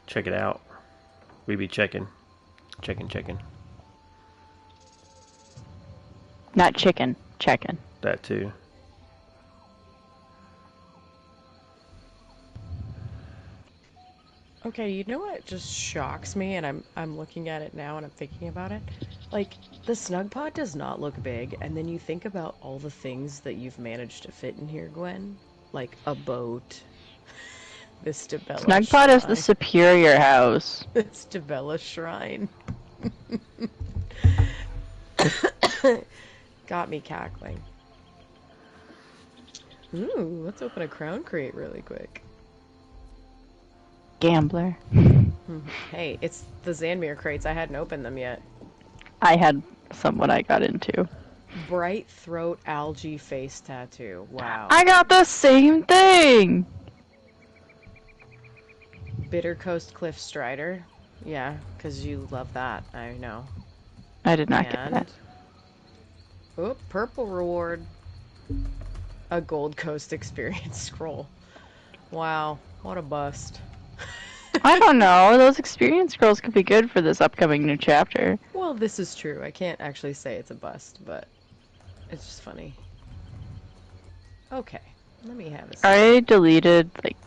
check it out. We be checking. Not chicken, checking. That too. Okay, you know what just shocks me, and I'm looking at it now and I'm thinking about it? Like, the Snugpod does not look big, and then you think about all the things that you've managed to fit in here, Gwen. Like a boat, the Stabella Snugpod is the shrine. superior house. The Stabella shrine. Got me cackling. Ooh, let's open a crown crate really quick. Gambler. Hey, it's the Zanmir crates. I hadn't opened them yet. I had someone I got into. Bright throat algae face tattoo. Wow. I got the same thing! Bitter Coast Cliff Strider. Yeah, because you love that. I know. I did not get that. Oh, purple reward. A Gold Coast experience scroll. Wow, what a bust. I don't know. Those experience scrolls could be good for this upcoming new chapter. Well, this is true. I can't actually say it's a bust, but it's just funny. Okay, let me have a second. I deleted like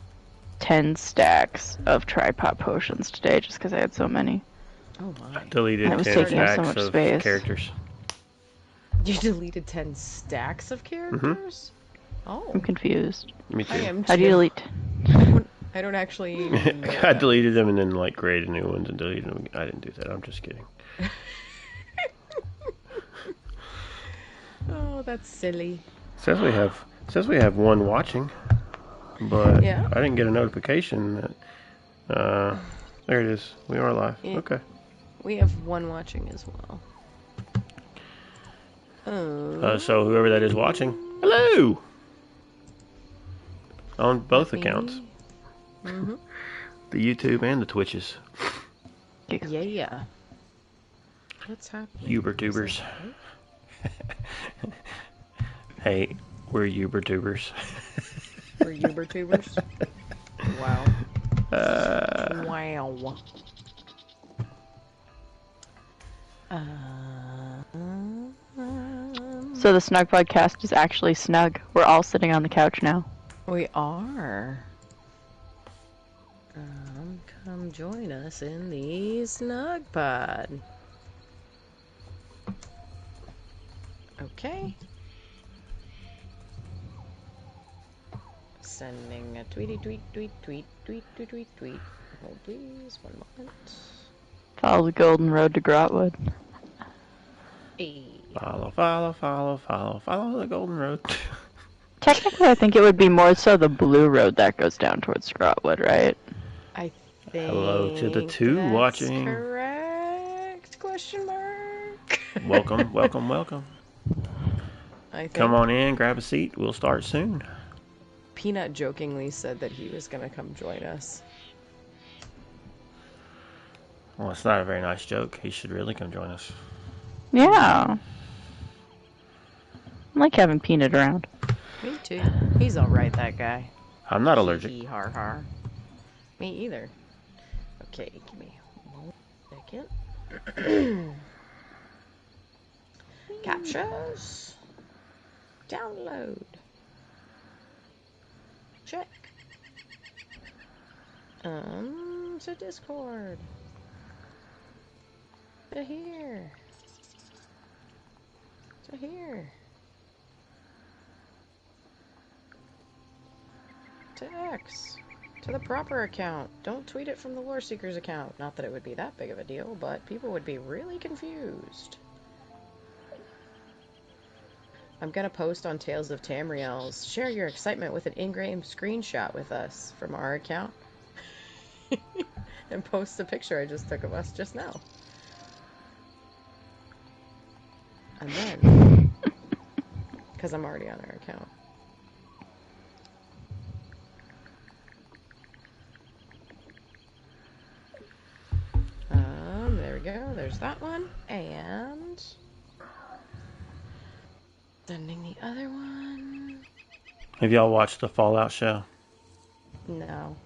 10 stacks of tripod potions today just because I had so many. Oh my. I deleted That was 10 taking up so stacks much of space. characters. You deleted 10 stacks of characters? Oh. I'm confused. Me too. I am How do you too. delete? I don't actually even know I that. deleted them and then like created new ones and deleted them. I didn't do that. I'm just kidding. Oh, that's silly. Says we have one watching, but Yeah. I didn't get a notification that. There it is. We are live. Yeah. Okay. We have one watching as well. Oh. So whoever that is watching, hello. On both accounts, Mm-hmm. the YouTube and the Twitches. Yeah. What's happening? Ubertubers. Hey, we're Ubertubers. We're Ubertubers? Wow. Wow. So the Snugpod Cast is actually snug. We're all sitting on the couch now. We are. Come join us in the Snugpod. Okay. Sending a tweet. Hold please, one moment. Follow the golden road to Grahtwood. Hey. Follow the golden road. Technically, I think it would be more so the blue road that goes down towards Grahtwood, right? I think Hello to the two that's watching. correct? Question mark. Welcome. I think Come on in, grab a seat. We'll start soon. Peanut jokingly said that he was gonna come join us. Well, it's not a very nice joke. He should really come join us. Yeah. I like having Peanut around. Me too. He's alright, that guy. I'm not allergic. Hee har har. Me either. Okay, give me 1 second. Captures. Download. Check. To Discord. To here. To here. To X. To the proper account. Don't tweet it from the Lore Seekers account. Not that it would be that big of a deal, but people would be really confused. I'm gonna post on Tales of Tamriel's. Share your excitement with an in-game screenshot with us from our account. And post the picture I just took of us just now. And then, because I'm already on our account. There we go. There's that one. And sending the other one. Have y'all watched the Fallout show? No.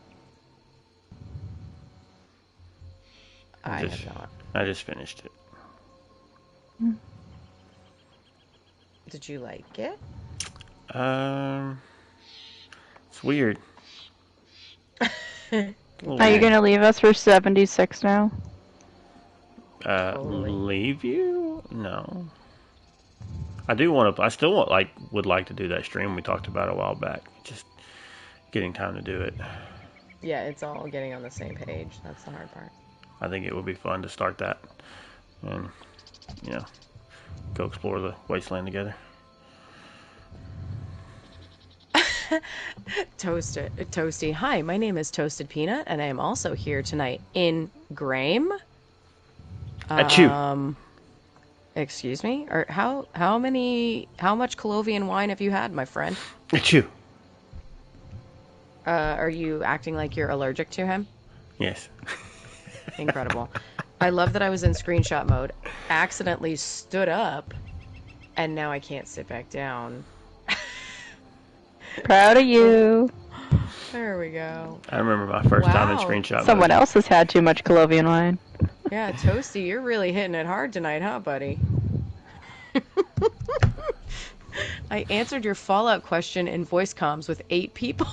I have not. I just finished it. Did you like it? It's weird. Are you gonna leave us for 76 now? Totally. Leave you? No. I do want to. I still would like to do that stream we talked about a while back. Just getting time to do it. Yeah, it's all getting on the same page. That's the hard part. I think it would be fun to start that, and go explore the wasteland together. Toasty. Hi, my name is Toasted Peanut, and I am also here tonight in Graham. Achoo. Excuse me? Or how much Colovian wine have you had, my friend? Achoo. Are you acting like you're allergic to him? Yes. Incredible. I love that I was in screenshot mode, accidentally stood up, and now I can't sit back down. Proud of you. There we go. I remember my first time in Wow. screenshot Someone mode. else has had too much Colovian wine. Yeah, Toasty, you're really hitting it hard tonight, huh, buddy? I answered your Fallout question in voice comms with 8 people.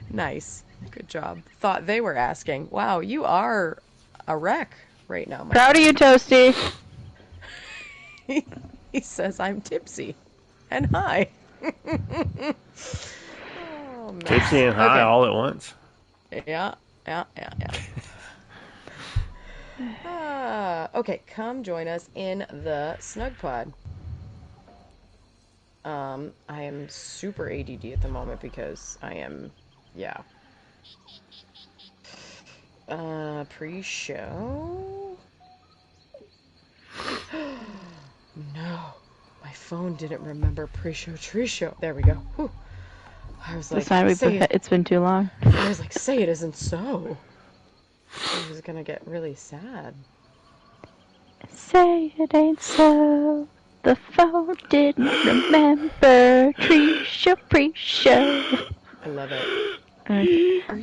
Nice. Good job. Thought they were asking. Wow, you are a wreck right now, my Proud of you, Toasty. He says I'm tipsy. And hi. Oh, man. Tipsy and high Okay. all at once. Yeah. Okay, come join us in the Snugpod. I am super ADD at the moment because I am, pre-show? No, my phone didn't remember pre-show, tree-show. There we go. Whew. I was like, It's been too long. I was like, say it isn't so. I was gonna get really sad. Say it ain't so. The phone didn't remember. Pre-show. I love it.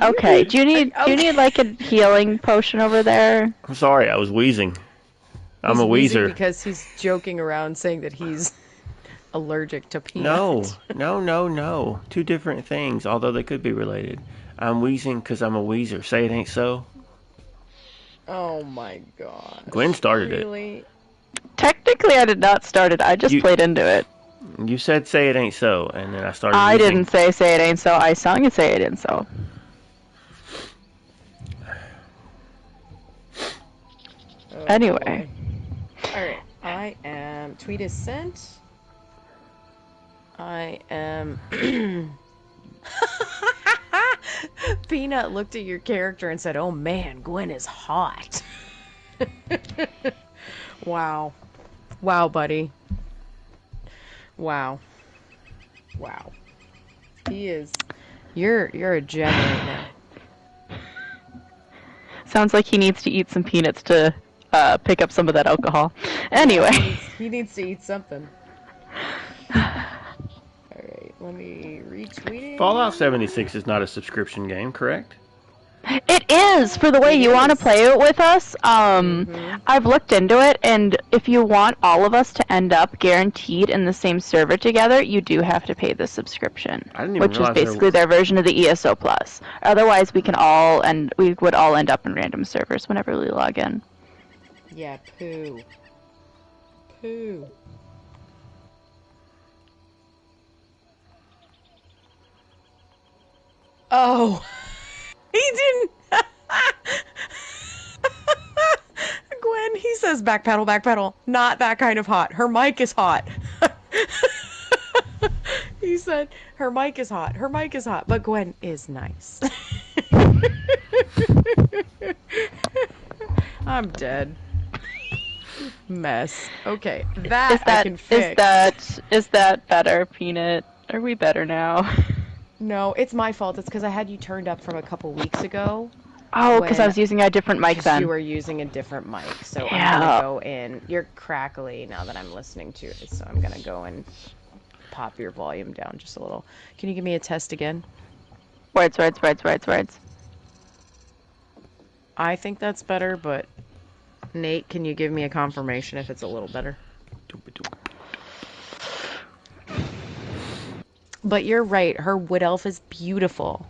Okay, do you need like a healing potion over there? I'm sorry, I was wheezing. I'm a wheezing wheezer. because he's joking around saying that he's allergic to peanut. No. 2 different things, although they could be related. I'm wheezing because I'm a wheezer. Say it ain't so. Oh my god. Gwen started it. Really? Technically, I did not start it. I just played into it. You said say it ain't so, and then I started I wheezing. didn't say it ain't so. I sung it, say it ain't so. Oh, Anyway. Alright, I am... Tweet is sent. I am... Peanut looked at your character and said, "Oh man, Gwen is hot." Wow. Wow, buddy. Wow. He is... You're a gem right now. Sounds like he needs to eat some peanuts to pick up some of that alcohol. Anyway. He needs to eat something. Alright, let me retweet it. Fallout 76 is not a subscription game, correct? It is, for the way you want to play it with us. I've looked into it, and if you want all of us to end up guaranteed in the same server together, you do have to pay the subscription, I didn't even which is realize there basically was- their version of the ESO Plus. Otherwise, we would all end up in random servers whenever we log in. Yeah, poo. Oh, he didn't. Gwen, he says backpedal. Not that kind of hot. Her mic is hot. He said her mic is hot. But Gwen is nice. I'm dead. Mess. Okay, I can fix. Is that better, Peanut? Are we better now? No, it's my fault. It's because I had you turned up from a couple weeks ago. Oh, because I was using a different mic then. You were using a different mic, so Yeah. I'm gonna go in. You're crackly now that I'm listening to it, so I'm gonna go and pop your volume down just a little. Can you give me a test again? Words. I think that's better, but Nate, can you give me a confirmation if it's a little better? But you're right, her wood elf is beautiful.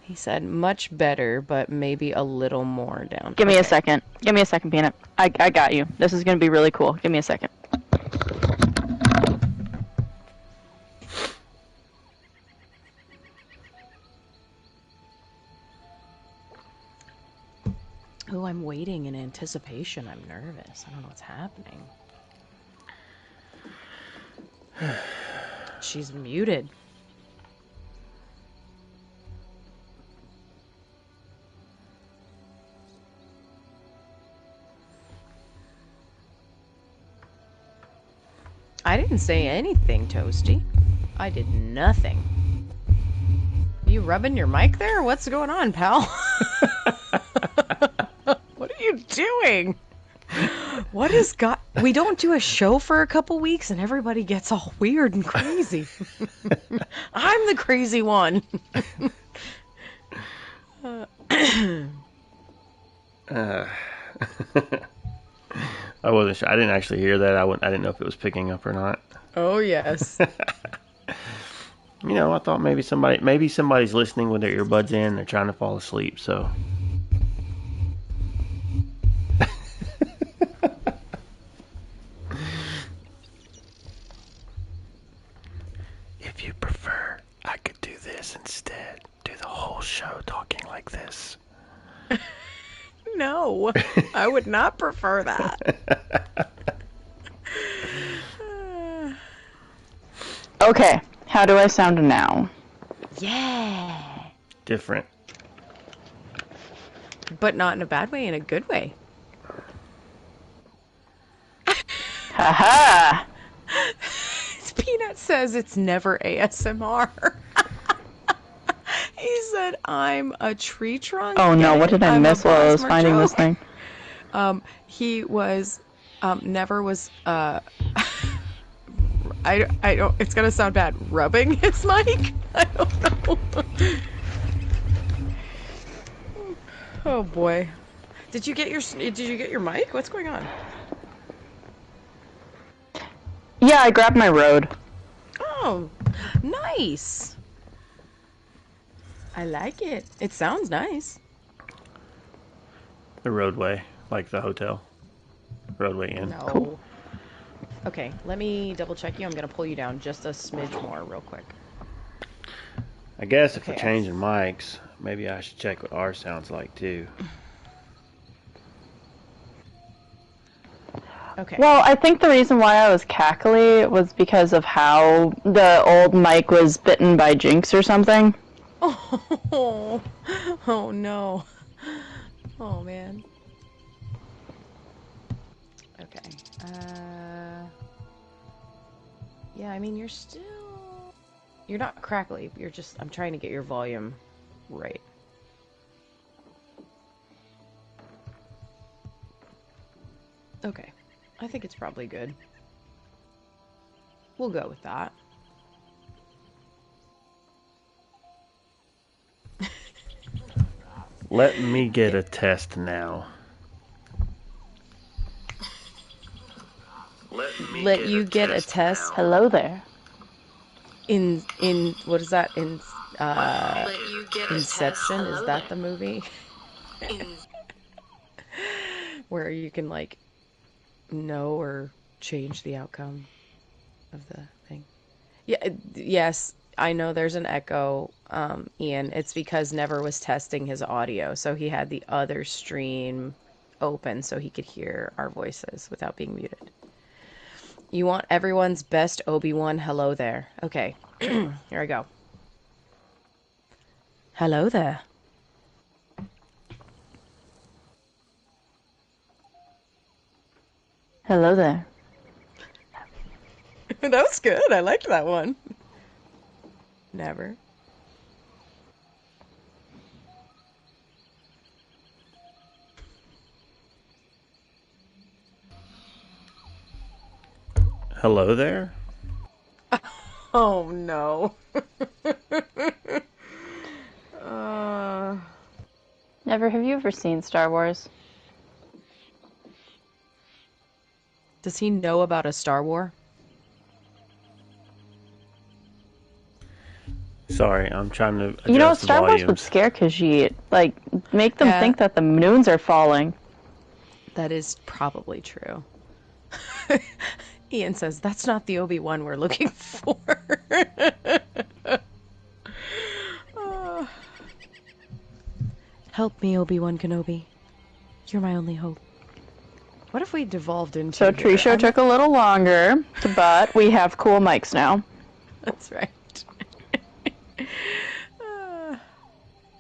He said much better, but maybe a little more down. Give me a second. Give me a second, Peanut. I got you. This is going to be really cool. Give me a second. Oh, I'm waiting in anticipation. I'm nervous. I don't know what's happening. She's muted. I didn't say anything, Toasty. I did nothing. You rubbing your mic there? What's going on, pal? What are you doing? What is God? We don't do a show for a couple weeks and everybody gets all weird and crazy. I'm the crazy one. I wasn't sure. I didn't actually hear that. I didn't know if it was picking up or not. Oh, yes. You know, I thought maybe somebody's listening with their earbuds in. They're trying to fall asleep, so. If you prefer, I could do this instead. Do the whole show talking like this. No, I would not prefer that. Okay, how do I sound now? Yeah. Different. But not in a bad way, in a good way. Haha! Peanut says it's never ASMR. He said, I'm a tree trunk. Oh no, what did I miss while I was finding this thing? He was, never was, I don't, it's gonna sound bad, rubbing his mic? I don't know. Oh boy. Did you get your mic? What's going on? Yeah, I grabbed my road. Oh, nice. I like it. It sounds nice. The roadway, like the hotel. Roadway Inn. No. Cool. Okay, let me double check you. I'm gonna pull you down just a smidge more real quick. I guess if Okay, we're changing mics, maybe I should check what ours sounds like too. Okay. Well, I think the reason why I was cackly was because of how the old mic was bitten by Jinx or something. Oh, oh no. Oh man. Okay. Yeah, I mean, you're not crackly. I'm trying to get your volume right. Okay. I think it's probably good. We'll go with that. Let me get a test now. Let you get a test. Hello there. In what is that? In Inception? Is that the movie? Where you can like know or change the outcome of the thing. Yeah, yes, I know there's an echo, Ian. It's because Never was testing his audio, so he had the other stream open so he could hear our voices without being muted. You want everyone's best Obi-Wan hello there. Okay, here I go. Hello there. Hello there. That was good. I liked that one. Never. Hello there? Oh no. uh, Never. Have you ever seen Star Wars? Does he know about a Star War? Sorry, I'm trying to adjust You know, the Star Wars would volumes. scare Khajiit. Like, make them Yeah. think that the moons are falling. That is probably true. Ian says, that's not the Obi-Wan we're looking for. Help me, Obi-Wan Kenobi. You're my only hope. What if we devolved into... So Tree Show took a little longer, but we have cool mics now. That's right.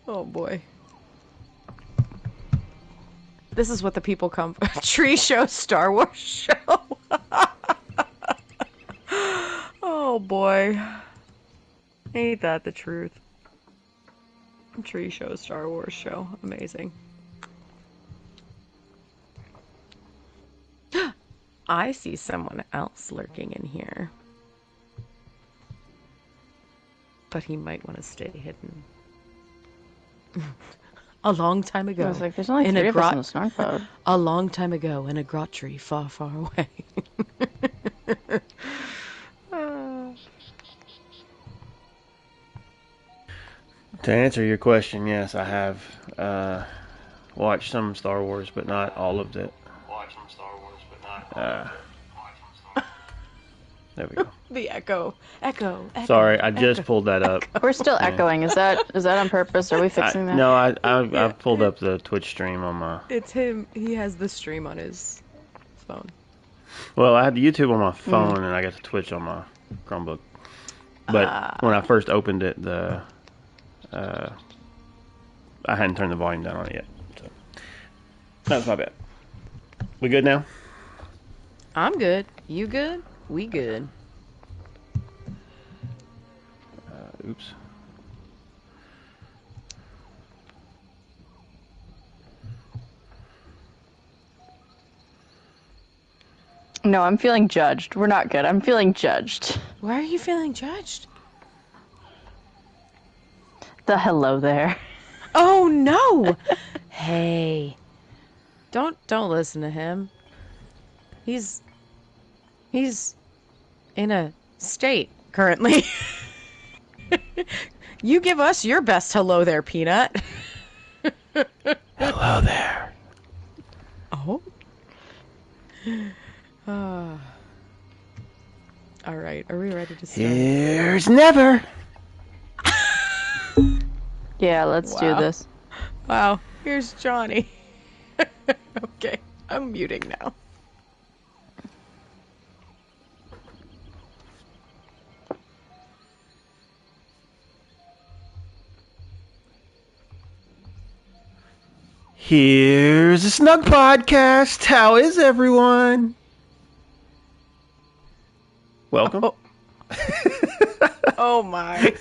Oh boy. This is what the people come for. Tree Show, Star Wars show. Oh boy. Ain't that the truth? Tree Show, Star Wars show. Amazing. I see someone else lurking in here. But he might want to stay hidden. A long time ago. I was like, there's only in three a of us in the Snugpod. A long time ago in a grot tree far, far away. To answer your question, yes, I have watched some Star Wars, but not all of it. There we go. The echo. Sorry, I just pulled that up. We're still echoing. Is that on purpose? Are we fixing that? No, I pulled up the Twitch stream on my... It's him. He has the stream on his phone. Well, I had the YouTube on my phone, and I got the Twitch on my Chromebook. But when I first opened it, I hadn't turned the volume down on it yet. So that was my bad. We good now? I'm good. You good? We good. Oops. No, I'm feeling judged. We're not good. I'm feeling judged. Why are you feeling judged? The hello there. Oh no! Hey. Don't listen to him. He's in a state currently. You give us your best hello there, Peanut. Hello there. Oh. All right, are we ready to start? Here's never. Yeah, let's do this. Wow, here's Johnny. Okay, I'm muting now. Here's a Snugpod Cast. How is everyone? Welcome. Oh. Oh my.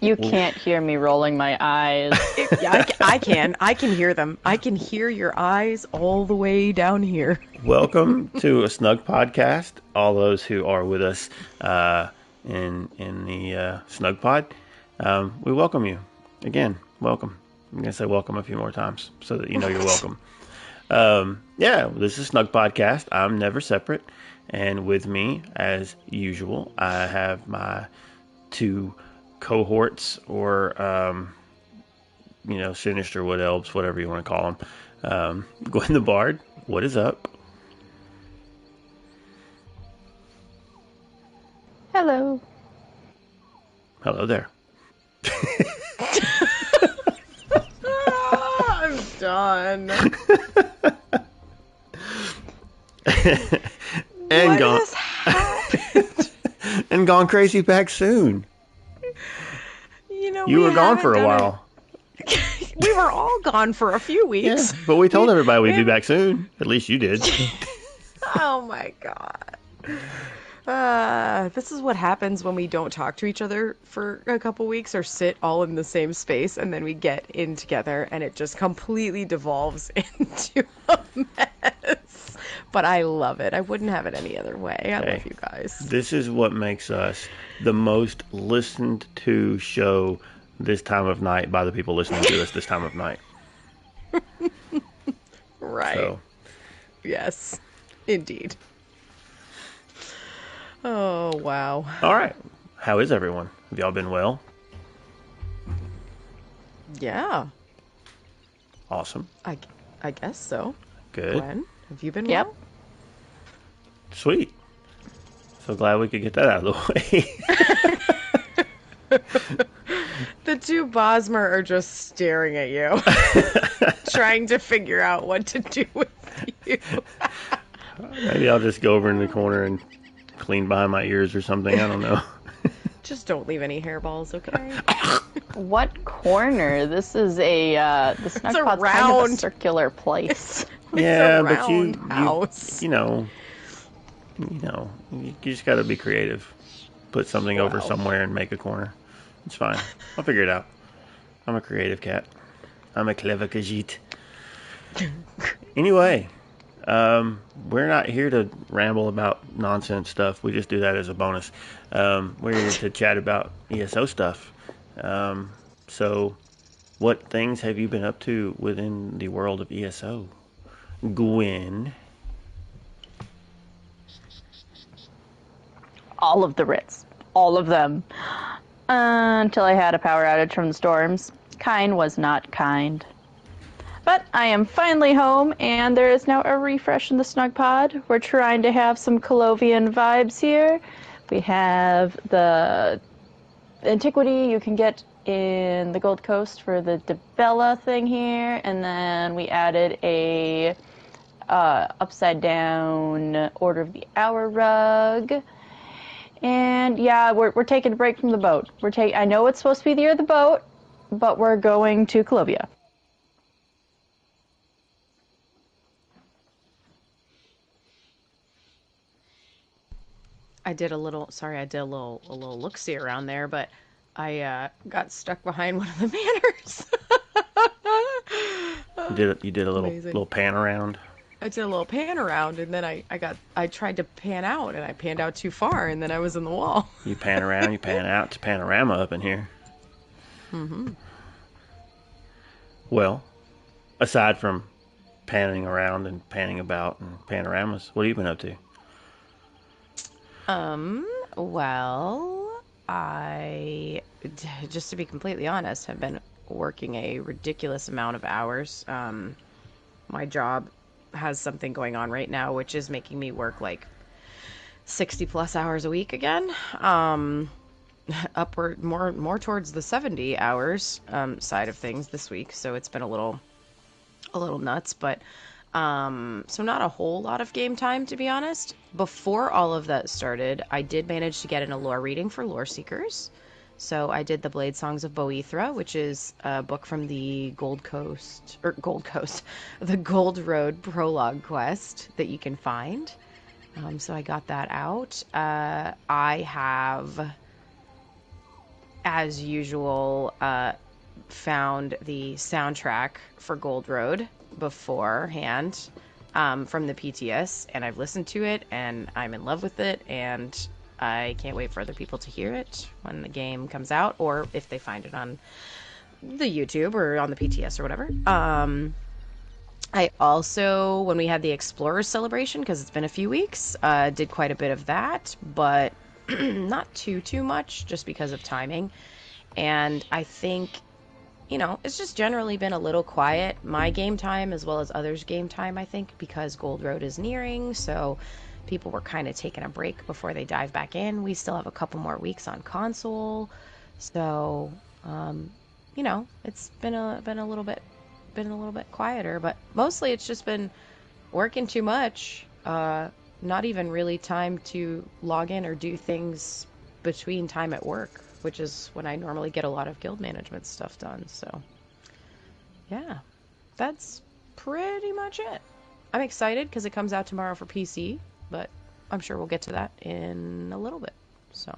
You can't hear me rolling my eyes. Yeah, I can. I can hear them. I can hear your eyes all the way down here. Welcome to a Snugpod Cast. All those who are with us in the Snugpod, we welcome you again. Welcome. I'm gonna say welcome a few more times so that you know you're welcome. Yeah, this is Snugpod Cast. I'm never separate, and with me, as usual, I have my two cohorts, or sinister wood elves, whatever you want to call them. Gwen the Bard, what is up? Hello. Hello there. I'm done. And What gone. has happened? And gone crazy back soon. You were gone for a while. We were all gone for a few Yeah, weeks. but we told everybody we'd be back soon. At least you did. Oh my god. This is what happens when we don't talk to each other for a couple weeks or sit all in the same space, and then we get in together and it just completely devolves into a mess. But I love it. I wouldn't have it any other way. I love you guys. This is what makes us the most listened to show this time of night by the people listening to us this time of night. Right. So, Yes. Indeed. Oh, wow. all right. How is everyone? Have y'all been well? Yeah. Awesome. I guess so. Good. Gwen, have you been Yep. well? Sweet. So glad we could get that out of the way. The two Bosmer are just staring at you, trying to figure out what to do with you. Maybe I'll just go over in the corner and clean behind my ears or something. I don't know. Just don't leave any hairballs, okay? What corner? This is the Snugpod's kind of a round- circular place. Yeah, a but round house. you just got to be creative. Put something over Wow. somewhere and make a corner. It's fine. I'll figure it out. I'm a creative cat. I'm a clever Khajiit. Anyway, we're not here to ramble about nonsense stuff. We just do that as a bonus. We're here to chat about ESO stuff. So, what things have you been up to within the world of ESO? Gwen. All of the writs. All of them. Until I had a power outage from the storms. Kind was not kind. But I am finally home, and there is now a refresh in the Snugpod. We're trying to have some Colovian vibes here. We have the antiquity you can get in the Gold Coast for the Debella thing here, and then we added a upside down Order of the Hour rug. And yeah, we're taking a break from the boat. I know it's supposed to be the year of the boat, but we're going to Colovia. I did a little look-see around there, but I got stuck behind one of the banners. You did a little pan around. I did a little pan around, and then I tried to pan out, and I panned out too far, and then I was in the wall. You pan around, you pan out. It's panorama up in here. Mm-hmm. Well, aside from panning around and panning about and panoramas, what have you been up to? Well, just to be completely honest, have been working a ridiculous amount of hours. My job has something going on right now, which is making me work like 60 plus hours a week again. Upward, more towards the 70 hours, side of things this week. So it's been a little nuts, but, so not a whole lot of game time, to be honest. Before all of that started, I did manage to get in a lore reading for lore seekers. So I did the Blade Songs of Boethra, which is a book from the the Gold Road prologue quest that you can find. So I got that out. I have, as usual, found the soundtrack for Gold Road beforehand from the PTS, and I've listened to it, and I'm in love with it, and I can't wait for other people to hear it when the game comes out, or if they find it on the YouTube or on the PTS or whatever. I also, when we had the Explorers celebration, because it's been a few weeks, did quite a bit of that, but not too much, just because of timing. And I think, it's just generally been a little quiet, my game time as well as others' game time, I think, because Gold Road is nearing, so people were kind of taking a break before they dive back in. We still have a couple more weeks on console, so it's been a little bit quieter, but mostly it's just been working too much, not even really time to log in or do things between time at work, which is when I normally get a lot of guild management stuff done. So yeah, that's pretty much it. I'm excited because it comes out tomorrow for PC, but I'm sure we'll get to that in a little bit. So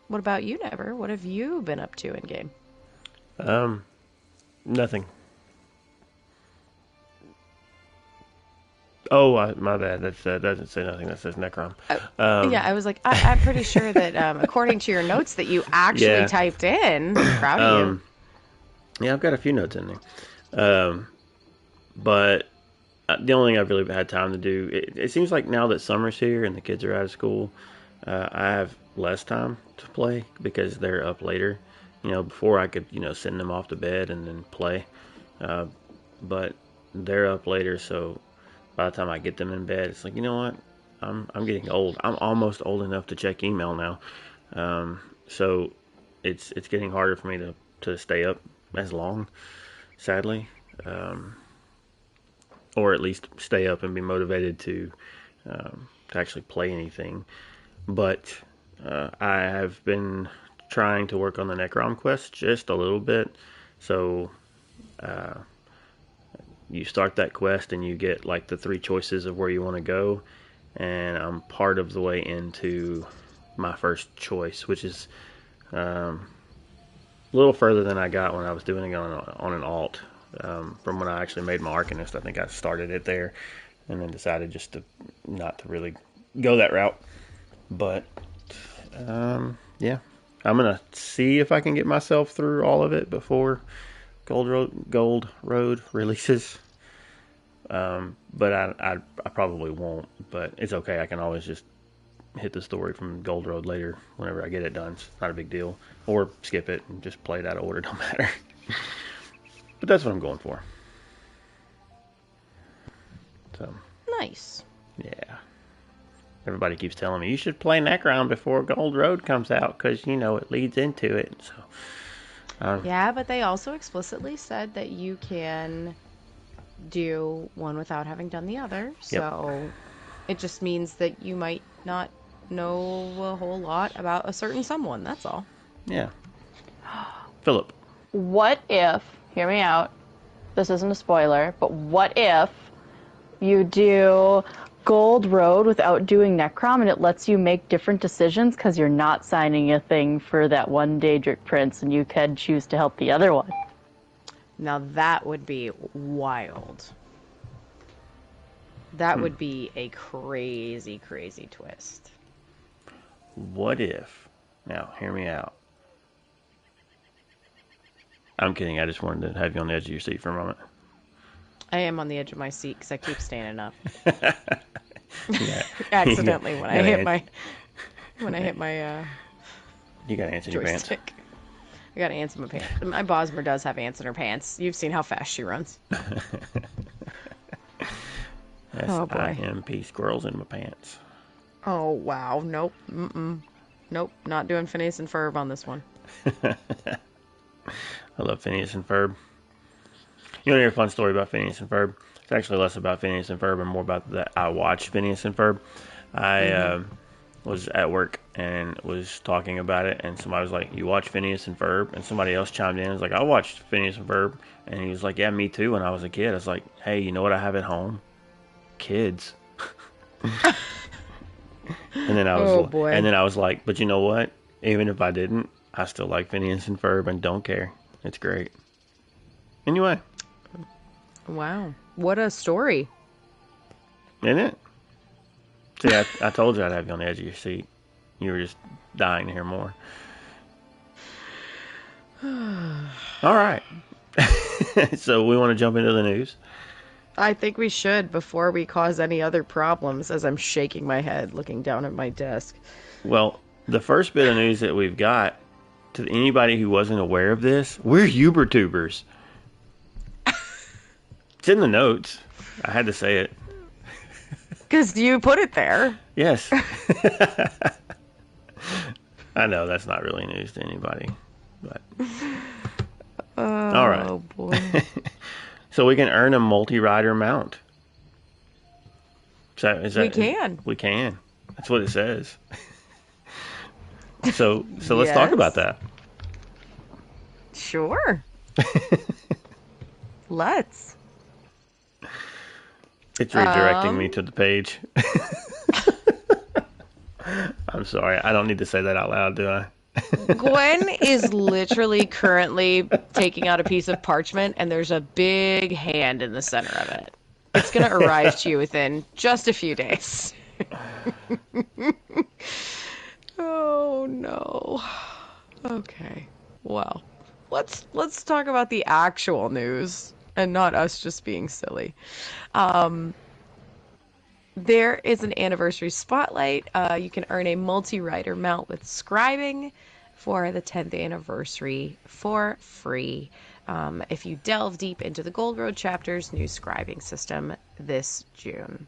what about you, Never? What have you been up to in game? Nothing. Oh, my bad. That doesn't say nothing. That says Necrom. Yeah, I was like, I'm pretty sure that according to your notes that you actually typed in. Proud of you. Yeah, I've got a few notes in there. But the only thing I've really had time to do, it seems like now that summer's here and the kids are out of school, I have less time to play because they're up later. Before I could, send them off to bed and then play. But they're up later, so by the time I get them in bed, it's like, you know what? I'm getting old. I'm almost old enough to check email now. So it's getting harder for me to stay up as long, sadly. Or at least stay up and be motivated to actually play anything. But I have been trying to work on the Necrom quest just a little bit. So you start that quest and you get like the 3 choices of where you want to go. And I'm part of the way into my first choice, which is a little further than I got when I was doing it on an alt. From when I actually made my Arcanist, I think I started it there and then decided just to not to really go that route. But yeah, I'm gonna see if I can get myself through all of it before Gold Road releases. But I probably won't. But it's okay. I can always just hit the story from Gold Road later whenever I get it done. It's not a big deal. Or skip it and just play it out of order. Don't matter. But that's what I'm going for. So Nice. yeah. Everybody keeps telling me you should play Necron before Gold Road comes out because it leads into it. So Yeah, but they also explicitly said that you can do one without having done the other. So it just means that you might not know a whole lot about a certain someone. That's all. yeah. Philip. What if, hear me out, this isn't a spoiler, but what if you do Gold Road without doing Necrom and it lets you make different decisions because you're not signing a thing for that one Daedric Prince and you can choose to help the other one? Now that would be wild. That would be a crazy, crazy twist. What if? Now, hear me out. I'm kidding. I just wanted to have you on the edge of your seat for a moment. I am on the edge of my seat because I keep standing up. Yeah. Accidentally You when gotta I hit my You gotta answer your pants. joystick. I gotta ants in my pants. My Bosmer does have ants in her pants. You've seen how fast she runs. Oh boy. S-I-M-P, squirrels in my pants. Oh wow. Nope. Nope. Not doing Phineas and Ferb on this one. I love Phineas and Ferb. You want to hear a fun story about Phineas and Ferb? It's actually less about Phineas and Ferb and more about that I watched Phineas and Ferb. I was at work and was talking about it, and somebody was like, "You watch Phineas and Ferb?" And somebody else chimed in and was like, "I watched Phineas and Ferb." And he was like, "Yeah, me too, when I was a kid." I was like, "Hey, you know what I have at home? Kids." And then I was like, "But you know what? Even if I didn't, I still like Phineas and Ferb and don't care. It's great." Anyway. Wow. What a story. Isn't it? See, I told you I'd have you on the edge of your seat. You were just dying to hear more. All right. So we want to jump into the news? I think we should before we cause any other problems as I'm shaking my head looking down at my desk. Well, the first bit of news that we've got, to anybody who wasn't aware of this, we're Ubertubers. It's in the notes. I had to say it. Because you put it there. Yes. I know that's not really news to anybody. But all right. Oh, boy. So we can earn a multi-rider mount. We can. We can. That's what it says. So let's talk about that. Sure. Let's. It's redirecting me to the page. I'm sorry. I don't need to say that out loud, do I? Gwen is literally currently taking out a piece of parchment, and there's a big hand in the center of it. It's going to arrive to you within just a few days. Oh, no. Okay. Well, let's talk about the actual news. and not us just being silly. There is an anniversary spotlight. You can earn a multi-rider mount with scribing for the 10th anniversary for free. If you delve deep into the Gold Road chapter's new scribing system this June.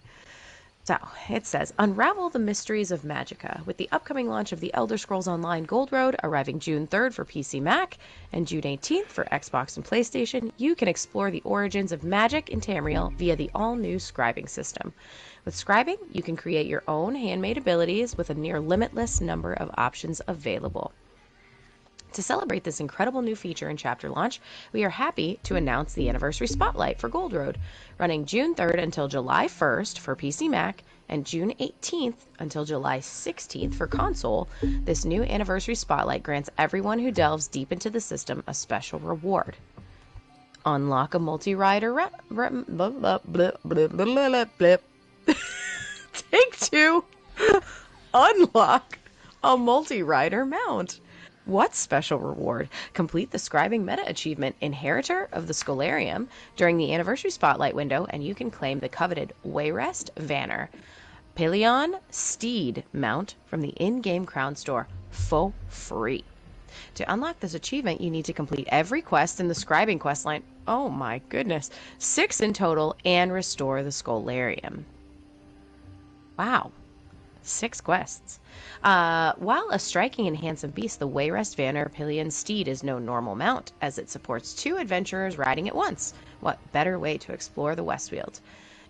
So, it says, unravel the mysteries of Magicka with the upcoming launch of the Elder Scrolls Online Gold Road, arriving June 3rd for PC Mac and June 18th for Xbox and PlayStation. You can explore the origins of magic in Tamriel via the all-new scribing system. With scribing, you can create your own handmade abilities with a near limitless number of options available. To celebrate this incredible new feature and chapter launch, we are happy to announce the Anniversary Spotlight for Gold Road, running June 3rd until July 1st for PC Mac and June 18th until July 16th for console. This new Anniversary Spotlight grants everyone who delves deep into the system a special reward. Unlock a multi-rider Take 2. Unlock a multi-rider mount. What special reward? Complete the scribing meta achievement, Inheritor of the Scholarium, during the Anniversary Spotlight window, and you can claim the coveted Wayrest Vanner Pelion Steed mount from the in-game crown store for free. To unlock this achievement, you need to complete every quest in the scribing quest line. Oh my goodness. 6 in total, and restore the Scholarium. Wow. 6 quests. While a striking and handsome beast, the Wayrest Vanner Pelion Steed is no normal mount, as it supports 2 adventurers riding at once. What better way to explore the Westfield?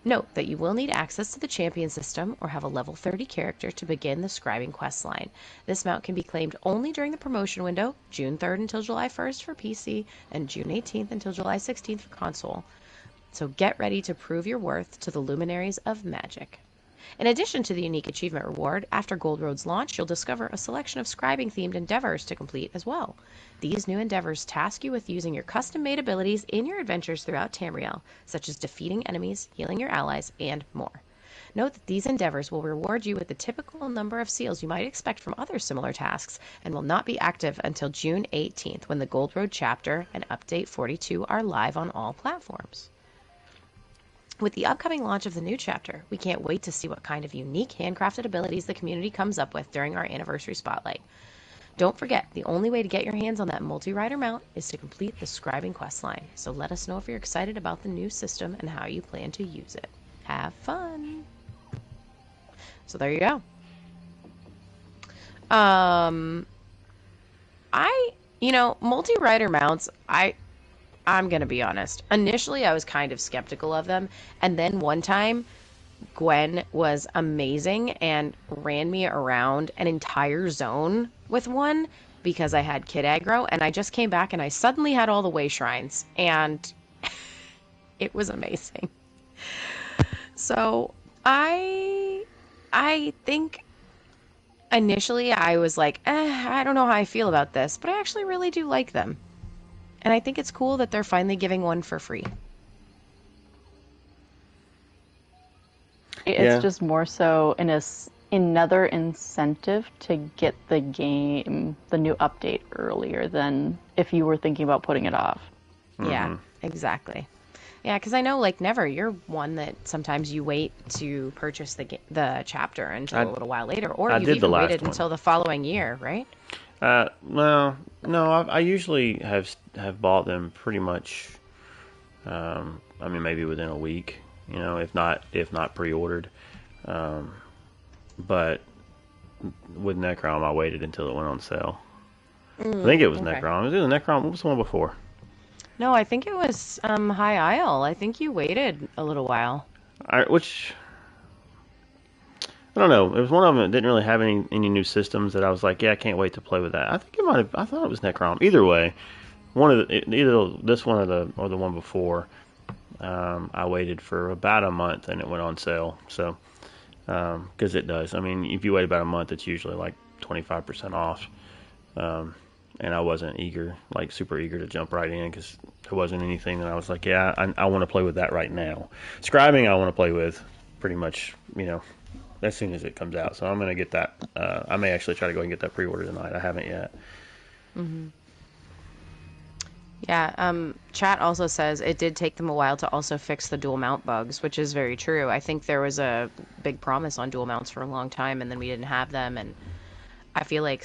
Note that you will need access to the champion system or have a level 30 character to begin the scribing quest line. This mount can be claimed only during the promotion window, June 3rd until July 1st for PC, and June 18th until July 16th for console. So get ready to prove your worth to the luminaries of magic. In addition to the unique achievement reward, after Gold Road's launch, you'll discover a selection of scribing-themed endeavors to complete as well. These new endeavors task you with using your custom-made abilities in your adventures throughout Tamriel, such as defeating enemies, healing your allies, and more. Note that these endeavors will reward you with the typical number of seals you might expect from other similar tasks, and will not be active until June 18th, when the Gold Road chapter and Update 42 are live on all platforms. With the upcoming launch of the new chapter, we can't wait to see what kind of unique handcrafted abilities the community comes up with during our Anniversary Spotlight. Don't forget, the only way to get your hands on that multi-rider mount is to complete the scribing questline, so let us know if you're excited about the new system and how you plan to use it. Have fun! So there you go. Multi-rider mounts, I'm going to be honest. Initially, I was kind of skeptical of them. And then one time, Gwen was amazing and ran me around an entire zone with one because I had kid aggro. And I just came back and I suddenly had all the way shrines. And it was amazing. So I think initially I was like, I don't know how I feel about this. But I actually really do like them. And I think it's cool that they're finally giving one for free. It's just more so another incentive to get the game, the new update earlier than if you were thinking about putting it off. Mm-hmm. Yeah, exactly. Yeah, because I know, like, Never, you're one that sometimes you wait to purchase the chapter until a little while later, or you've even waited until the following year, right? Well, no, I usually have bought them pretty much. Maybe within a week, if not pre-ordered. But with Necrom, I waited until it went on sale. I think it was okay. Necrom. Was it Necrom? What was the one before? No, I think it was High Isle. I think you waited a little while. I don't know. It was one of them that didn't really have any new systems that I was like, yeah, I can't wait to play with that. I think it might have. I thought it was Necrom. Either way, either this one or the one before. I waited for about a month and it went on sale. So, because it does. I mean, if you wait about a month, it's usually like 25% off. And I wasn't super eager to jump right in because there wasn't anything that I was like, yeah, I want to play with that right now. Scribing, I want to play with pretty much, as soon as it comes out. So I'm going to get that. I may actually try to go and get that pre-order tonight. I haven't yet. Mm-hmm. Yeah, chat also says it did take them a while to also fix the dual mount bugs, which is very true. I think there was a big promise on dual mounts for a long time, and then we didn't have them, and I feel like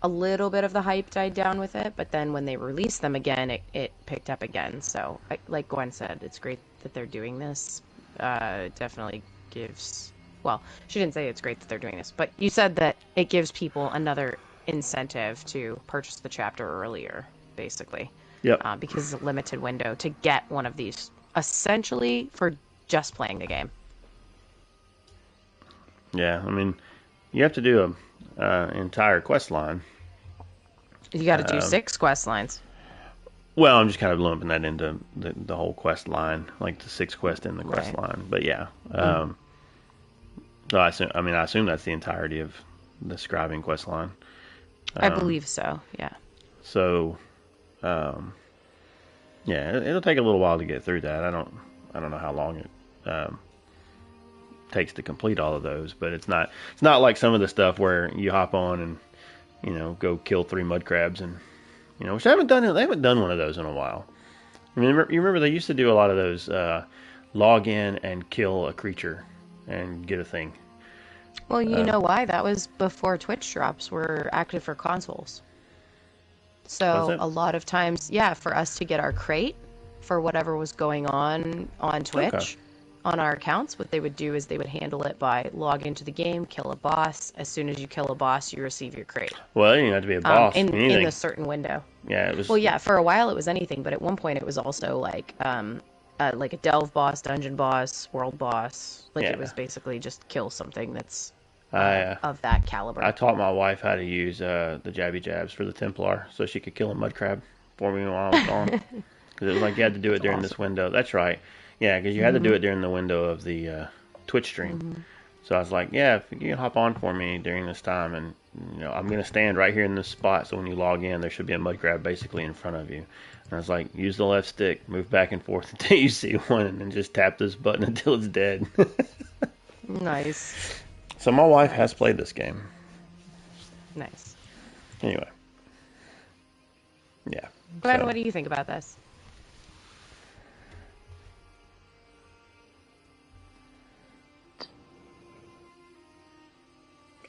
a little bit of the hype died down with it, but then when they released them again, it picked up again. So, like Gwen said, it's great that they're doing this. It definitely gives, well, she didn't say it's great that they're doing this, but you said that it gives people another incentive to purchase the chapter earlier, basically. Yep. Because it's a limited window to get one of these, essentially for just playing the game. Yeah, I mean, you have to do a entire quest line. You got to do 6 quest lines. Well, I'm just kind of lumping that into the whole quest line, like the 6 quests in the quest line. But yeah, so I assume that's the entirety of the scribing quest line. I believe so. Yeah. So, yeah, it'll take a little while to get through that. I don't know how long it takes to complete all of those, but it's not like some of the stuff where you hop on and go kill 3 mud crabs and which they haven't done one of those in a while. I mean, you remember they used to do a lot of those log in and kill a creature and get a thing. Well, you know why? That was before Twitch drops were active for consoles. So a lot of times, yeah, for us to get our crate for whatever was going on Twitch, on our accounts, what they would do is they would handle it by log into the game, kill a boss. As soon as you kill a boss, you receive your crate. Well, you didn't have to be a boss. In a certain window. Yeah, it was. Well, yeah, for a while it was anything, but at one point it was also like a delve boss, dungeon boss, world boss. Like it was basically just kill something that's of that caliber. I taught my wife how to use the jabby jabs for the Templar so she could kill a mud crab for me while I was gone. Because it was like you had to do it during this window. That's right. Yeah, because you had to do it during the window of the Twitch stream. So I was like, yeah, if you can hop on for me during this time, and I'm going to stand right here in this spot, so when you log in, there should be a mud crab basically in front of you. And I was like, use the left stick, move back and forth until you see one, and then just tap this button until it's dead. Nice. So my wife has played this game. Nice. Anyway. Yeah. Glenn, what do you think about this?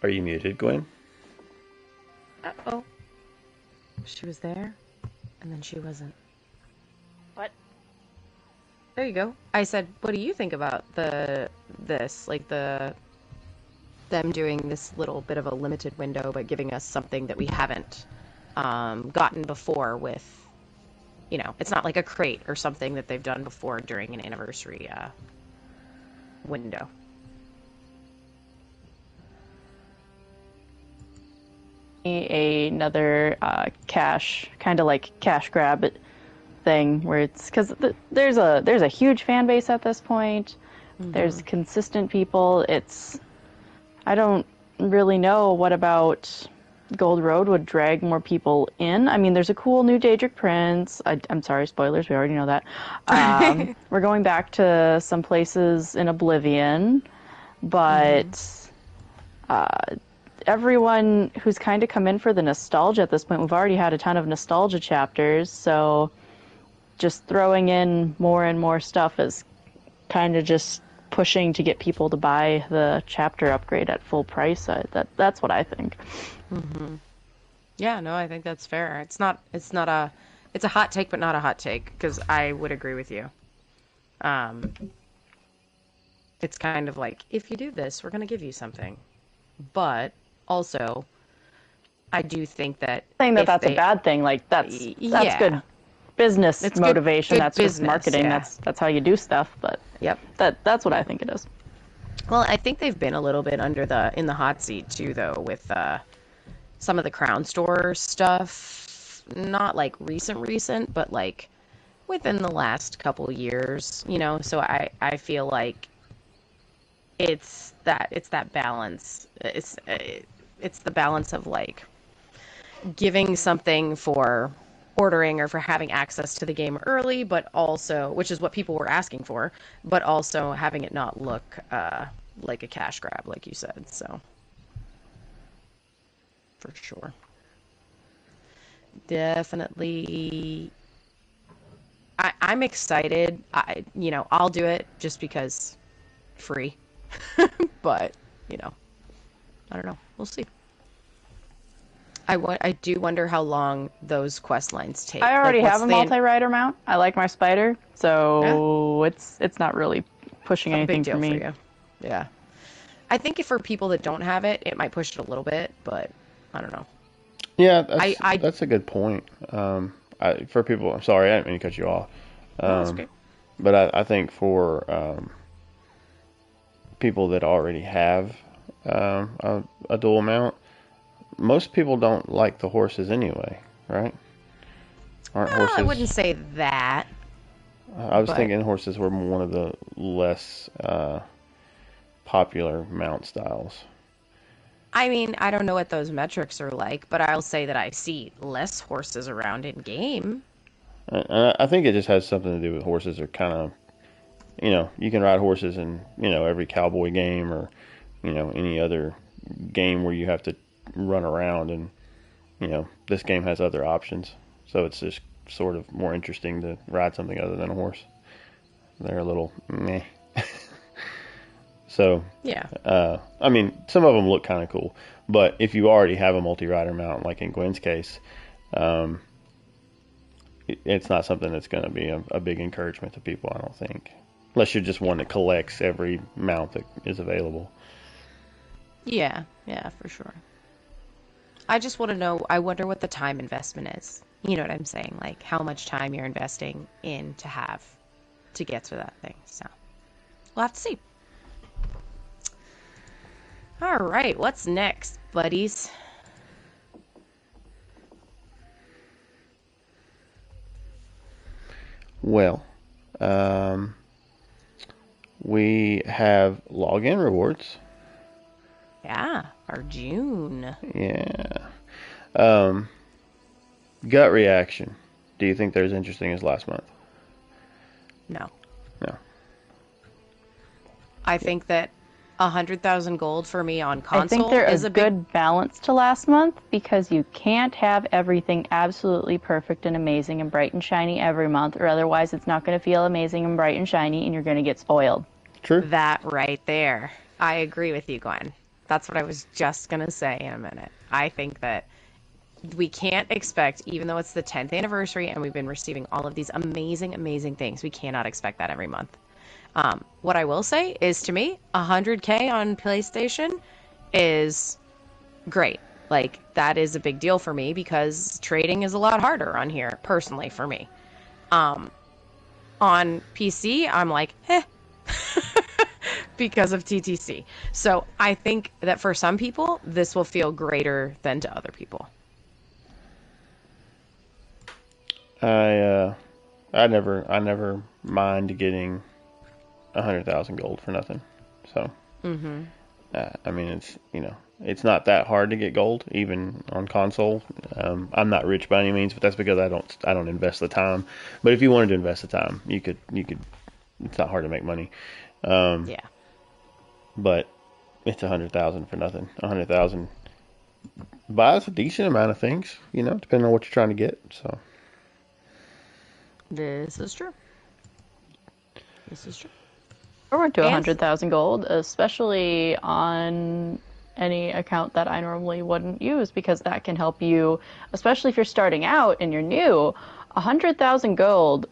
Are you muted, Gwen? Uh-oh. She was there, and then she wasn't. What? There you go. I said, what do you think about them doing this little bit of a limited window, but giving us something that we haven't gotten before with, it's not like a crate or something that they've done before during an anniversary window. Another cash grab thing where it's because there's a huge fan base at this point. There's consistent people. I don't really know what about Gold Road would drag more people in. I mean, there's a cool new Daedric Prince. I'm sorry, spoilers. We already know that. We're going back to some places in Oblivion, but everyone who's kind of come in for the nostalgia at this point, we've already had a ton of nostalgia chapters, so just throwing in more and more stuff is kind of just pushing to get people to buy the chapter upgrade at full price. That's what I think. Yeah, no, I think that's fair. It's a hot take, but not a hot take, because I would agree with you. It's kind of like, if you do this, we're going to give you something. But also, I do think that saying that's a bad thing, like that's good business motivation. Good that's business, just marketing. Yeah. That's how you do stuff. But that's what I think it is. Well, I think they've been a little bit in the hot seat too, though, with some of the Crown Store stuff. Not like recent, but like within the last couple years, So I feel like it's that balance. It's the balance of like giving something for ordering or for having access to the game early, but also, which is what people were asking for, but also having it not look like a cash grab, like you said. So for sure, definitely I'm excited. I'll do it just because free. But, I don't know. We'll see. I do wonder how long those quest lines take. I already Like, have a multi-rider mount. I like my spider, so it's not really pushing anything big deal for me. For you. Yeah. I think if for people that don't have it, it might push it a little bit, but I don't know. Yeah, that's a good point. For people, I'm sorry, I didn't mean to cut you off. That's okay. But I think for people that already have a dual mount, most people don't like the horses anyway, right? Aren't horses? I wouldn't say that. I was thinking horses were one of the less popular mount styles. I mean, I don't know what those metrics are like, but I'll say that I see less horses around in game. I think it just has something to do with horses are kind of, you can ride horses in, every cowboy game or, any other game where you have to run around, and, this game has other options. So it's just sort of more interesting to ride something other than a horse. They're a little meh. So, yeah. I mean, some of them look kind of cool, but if you already have a multi-rider mount, like in Gwen's case, it's not something that's going to be a big encouragement to people, I don't think. Unless you're just one that collects every mount that is available. Yeah, for sure. I just want to know, I wonder what the time investment is. You know what I'm saying? Like, how much time you're investing in to get to that thing. So, we'll have to see. All right, what's next, buddies? Well, we have login rewards. Yeah, our June. Yeah. Gut reaction. Do you think they're as interesting as last month? No. No. I think that 100,000 gold for me on console I think there is a good balance to last month, because you can't have everything absolutely perfect and amazing and bright and shiny every month, or otherwise it's not going to feel amazing and bright and shiny, and you're going to get spoiled. True. That right there. I agree with you, Gwen. That's what I was just going to say in a minute. I think that we can't expect, even though it's the 10th anniversary and we've been receiving all of these amazing, amazing things, we cannot expect that every month. What I will say is, to me, 100K on PlayStation is great. Like, that is a big deal for me because trading is a lot harder on here, personally, for me. On PC, I'm like, because of TTC. So I think that for some people, this will feel greater than to other people. I never mind getting 100,000 gold for nothing. So, I mean, it's not that hard to get gold, even on console. I'm not rich by any means, but that's because I don't invest the time. But if you wanted to invest the time, you could. It's not hard to make money. Yeah. But it's 100,000 for nothing. 100,000 buys a decent amount of things, depending on what you're trying to get. So. This is true. Or to 100,000 gold, especially on any account that I normally wouldn't use, because that can help you, especially if you're starting out and you're new. 100,000 gold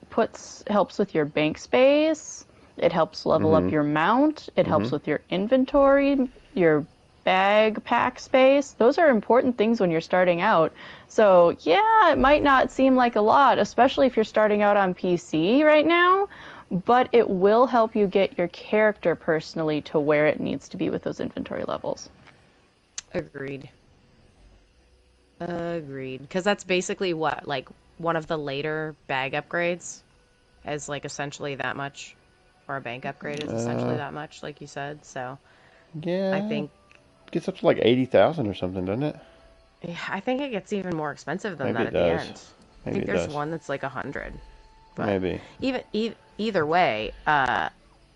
helps with your bank space. It helps level up your mount. It helps with your inventory, your bag pack space. Those are important things when you're starting out. So yeah, it might not seem like a lot, especially if you're starting out on PC right now, but it will help you get your character personally to where it needs to be with those inventory levels. Agreed. Because that's basically what, like, one of the later bag upgrades is, like, essentially that much. Or a bank upgrade is essentially that much, like you said. So, yeah, I think it gets up to like 80,000 or something, doesn't it? Yeah, I think it gets even more expensive than Maybe that it at the does. end. Maybe I think it there's does. one that's like 100. But Maybe. Either way,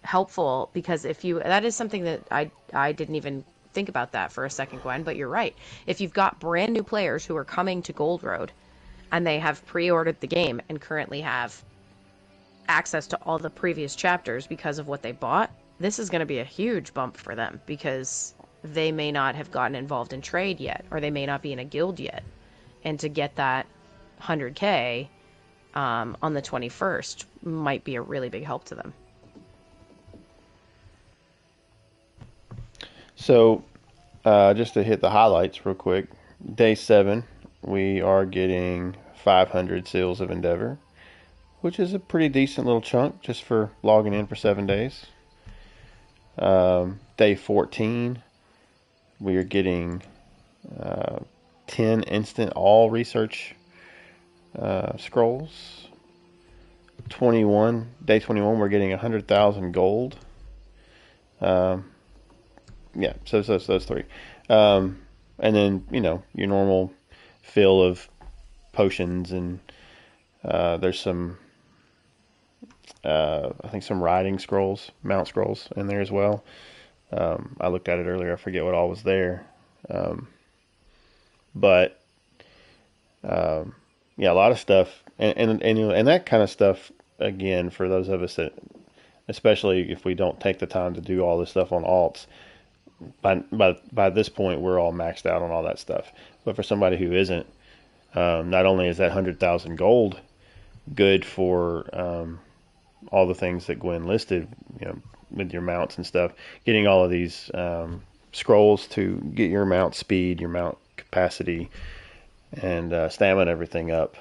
helpful, because that is something that I didn't even think about that for a second, Gwen, but you're right. If you've got brand new players who are coming to Gold Road and they have pre-ordered the game and currently have access to all the previous chapters because of what they bought, this is going to be a huge bump for them because they may not have gotten involved in trade yet, or they may not be in a guild yet. And to get that 100K on the 21st might be a really big help to them. So, just to hit the highlights real quick, day 7, we are getting 500 Seals of Endeavor, which is a pretty decent little chunk just for logging in for 7 days. Day 14, we are getting 10 instant all research scrolls. Day 21, we're getting 100,000 gold. Yeah, so those 3. And then, your normal fill of potions, and there's some, I think some riding scrolls, mount scrolls in there as well. I looked at it earlier, I forget what all was there. But yeah, a lot of stuff, and that kind of stuff, again, for those of us that, especially if we don't take the time to do all this stuff on alts, by this point we're all maxed out on all that stuff. But for somebody who isn't, not only is that 100,000 gold good for all the things that Gwen listed, with your mounts and stuff, getting all of these scrolls to get your mount speed, your mount capacity, and stamina, everything up,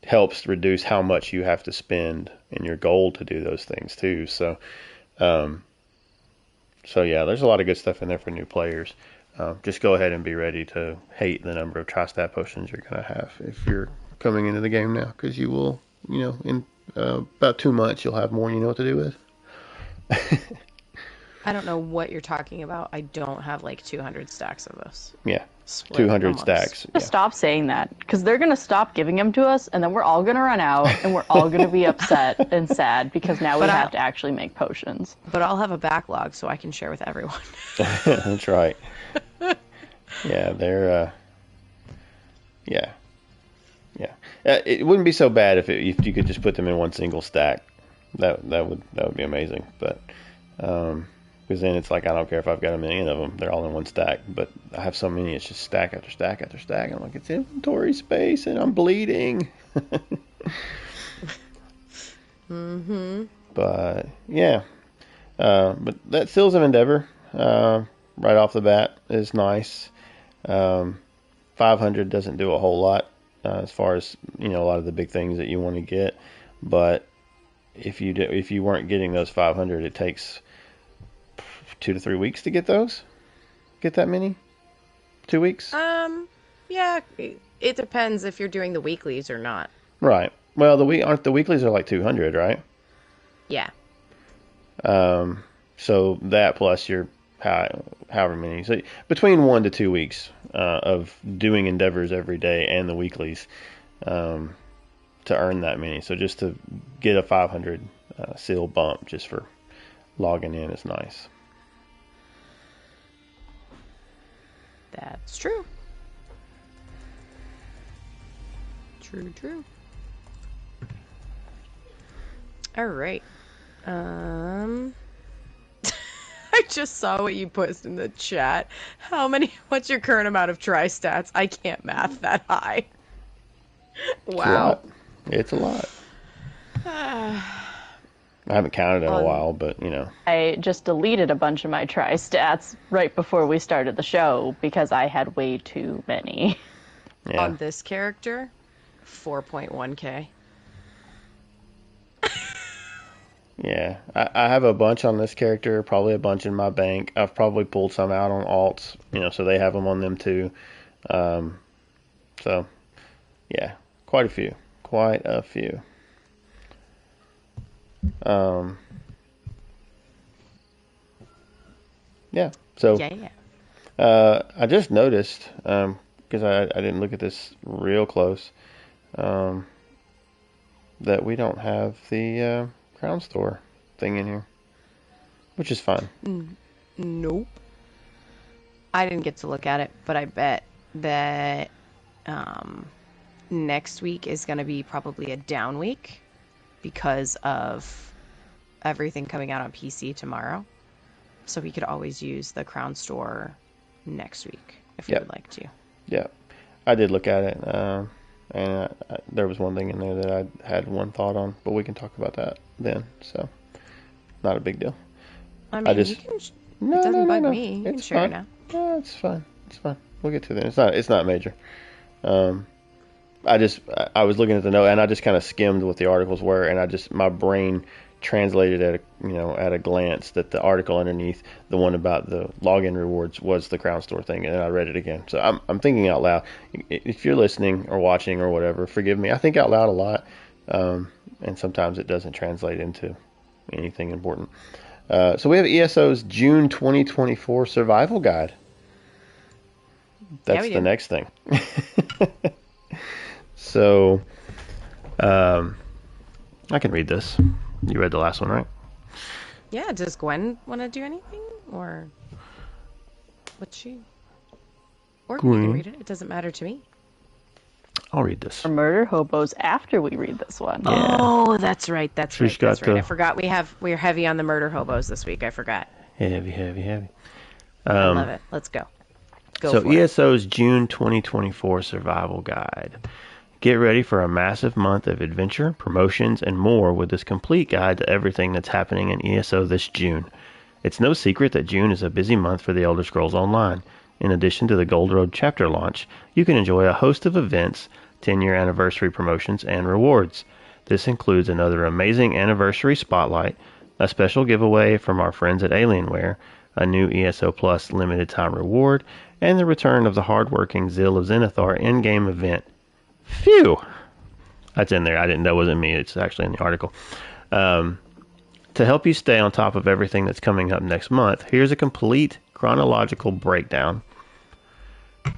helps reduce how much you have to spend in your gold to do those things too. So yeah, there's a lot of good stuff in there for new players. Just go ahead and be ready to hate the number of tri-stat potions you're going to have if you're coming into the game now, because you will, in about 2 months, you'll have more you know what to do with. I don't know what you're talking about. I don't have like 200 stacks of this. Yeah, Split 200 amongst. stacks. Just stop saying that, because they're going to stop giving them to us, and then we're all going to run out, and we're all going to be upset and sad, because now we have to actually make potions. But I'll have a backlog so I can share with everyone. That's right. Yeah, they're yeah. It wouldn't be so bad if you could just put them in one single stack. That would be amazing. But because then it's like, I don't care if I've got a million of them; they're all in one stack. But I have so many; it's just stack after stack after stack. I'm like, it's inventory space, and I'm bleeding. Mm-hmm. But yeah, but that Seals of Endeavor, right off the bat, is nice. 500 doesn't do a whole lot as far as a lot of the big things that you want to get, but if you weren't getting those 500, it takes 2 to 3 weeks to get those. Get that many? 2 weeks? Yeah, it depends if you're doing the weeklies or not. Right. Well, the weeklies are like 200, right? Yeah. So that plus your however many, so between 1 to 2 weeks of doing endeavors every day and the weeklies to earn that many. So just to get a 500 seal bump just for logging in is nice. That's true. True. All right. I just saw what you posted in the chat. What's your current amount of tri-stats? I can't math that high. Wow. It's a lot. I haven't counted in a while, but I just deleted a bunch of my tri-stats right before we started the show because I had way too many. Yeah. On this character, 4.1k. Yeah, I have a bunch on this character, probably a bunch in my bank. I've probably pulled some out on alts, so they have them on them too. So, yeah, quite a few. Yeah, so I just noticed, because I didn't look at this real close, that we don't have the Crown Store thing in here, which is fine. Nope. I didn't get to look at it, but I bet that next week is going to be probably a down week because of everything coming out on PC tomorrow. So we could always use the Crown Store next week if you would like to. Yeah, I did look at it, and there was one thing in there that I had one thought on, but we can talk about that then. So, not a big deal. I mean, you can. It doesn't bug me. You can share it now. No, it's fine. It's fine. We'll get to that. It's not major. I was looking at the note and I just kind of skimmed what the articles were, and my brain translated at a glance that the article underneath, the one about the login rewards, was the Crown Store thing, and I read it again. So I'm thinking out loud. If you're listening or watching or whatever, forgive me. I think out loud a lot, and sometimes it doesn't translate into anything important. So we have ESO's June 2024 survival guide. That's the next thing. So, I can read this. You read the last one, right? Yeah. Does Gwen want to do anything, or what's she? Or you can read it. It doesn't matter to me. I'll read this. For murder hobos after we read this one. Yeah. Oh, that's right. That's right. I forgot we're heavy on the murder hobos this week. I forgot. Heavy. I love it. Let's go. So ESO's June 2024 survival guide. Get ready for a massive month of adventure, promotions, and more with this complete guide to everything that's happening in ESO this June. It's no secret that June is a busy month for the Elder Scrolls Online. In addition to the Gold Road chapter launch, you can enjoy a host of events, 10-year anniversary promotions, and rewards. This includes another amazing anniversary spotlight, a special giveaway from our friends at Alienware, a new ESO Plus limited time reward, and the return of the hardworking Zeal of Zenithar in-game event. Phew! That's in there. That wasn't me. It's actually in the article. To help you stay on top of everything that's coming up next month, here's a complete chronological breakdown. The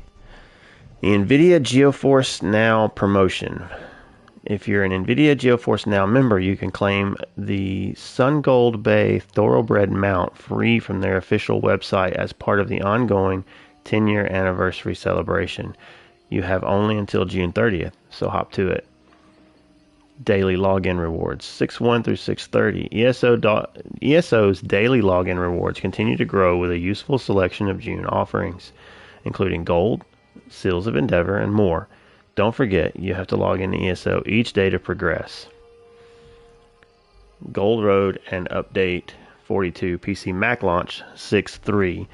NVIDIA GeForce Now promotion. If you're an NVIDIA GeForce Now member, you can claim the Sun Gold Bay Thoroughbred mount free from their official website as part of the ongoing 10-year anniversary celebration. You have only until June 30th, so hop to it. Daily login rewards, 6/1 through 6/30. ESO's daily login rewards continue to grow with a useful selection of June offerings, including gold, seals of endeavor, and more. Don't forget, you have to log into ESO each day to progress. Gold Road and Update 42 PC Mac launch 6/3.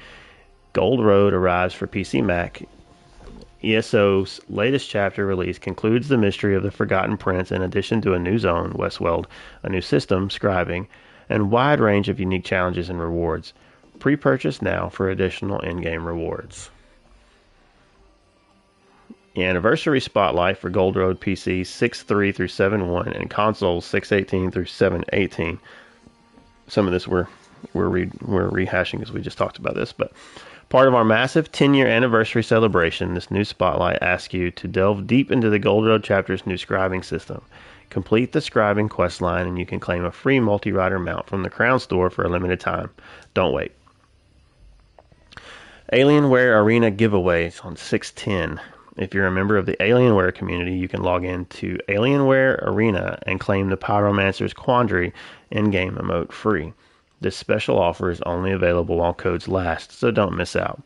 Gold Road arrives for PC Mac. ESO's latest chapter release concludes the mystery of the Forgotten Prince in addition to a new zone, Westweld, a new system, scribing, and wide range of unique challenges and rewards. Pre-purchase now for additional in-game rewards. The anniversary spotlight for Gold Road PC 6.3 through 7.1 and consoles 6.18 through 7.18. Some of this we're rehashing because we just talked about this, but part of our massive 10-year anniversary celebration, this new spotlight asks you to delve deep into the Gold Road chapter's new scribing system. Complete the scribing quest line and you can claim a free multi-rider mount from the Crown Store for a limited time. Don't wait. Alienware Arena giveaways on 6/10. If you're a member of the Alienware community, you can log in to Alienware Arena and claim the Pyromancer's Quandary in-game emote free. This special offer is only available while codes last, so don't miss out.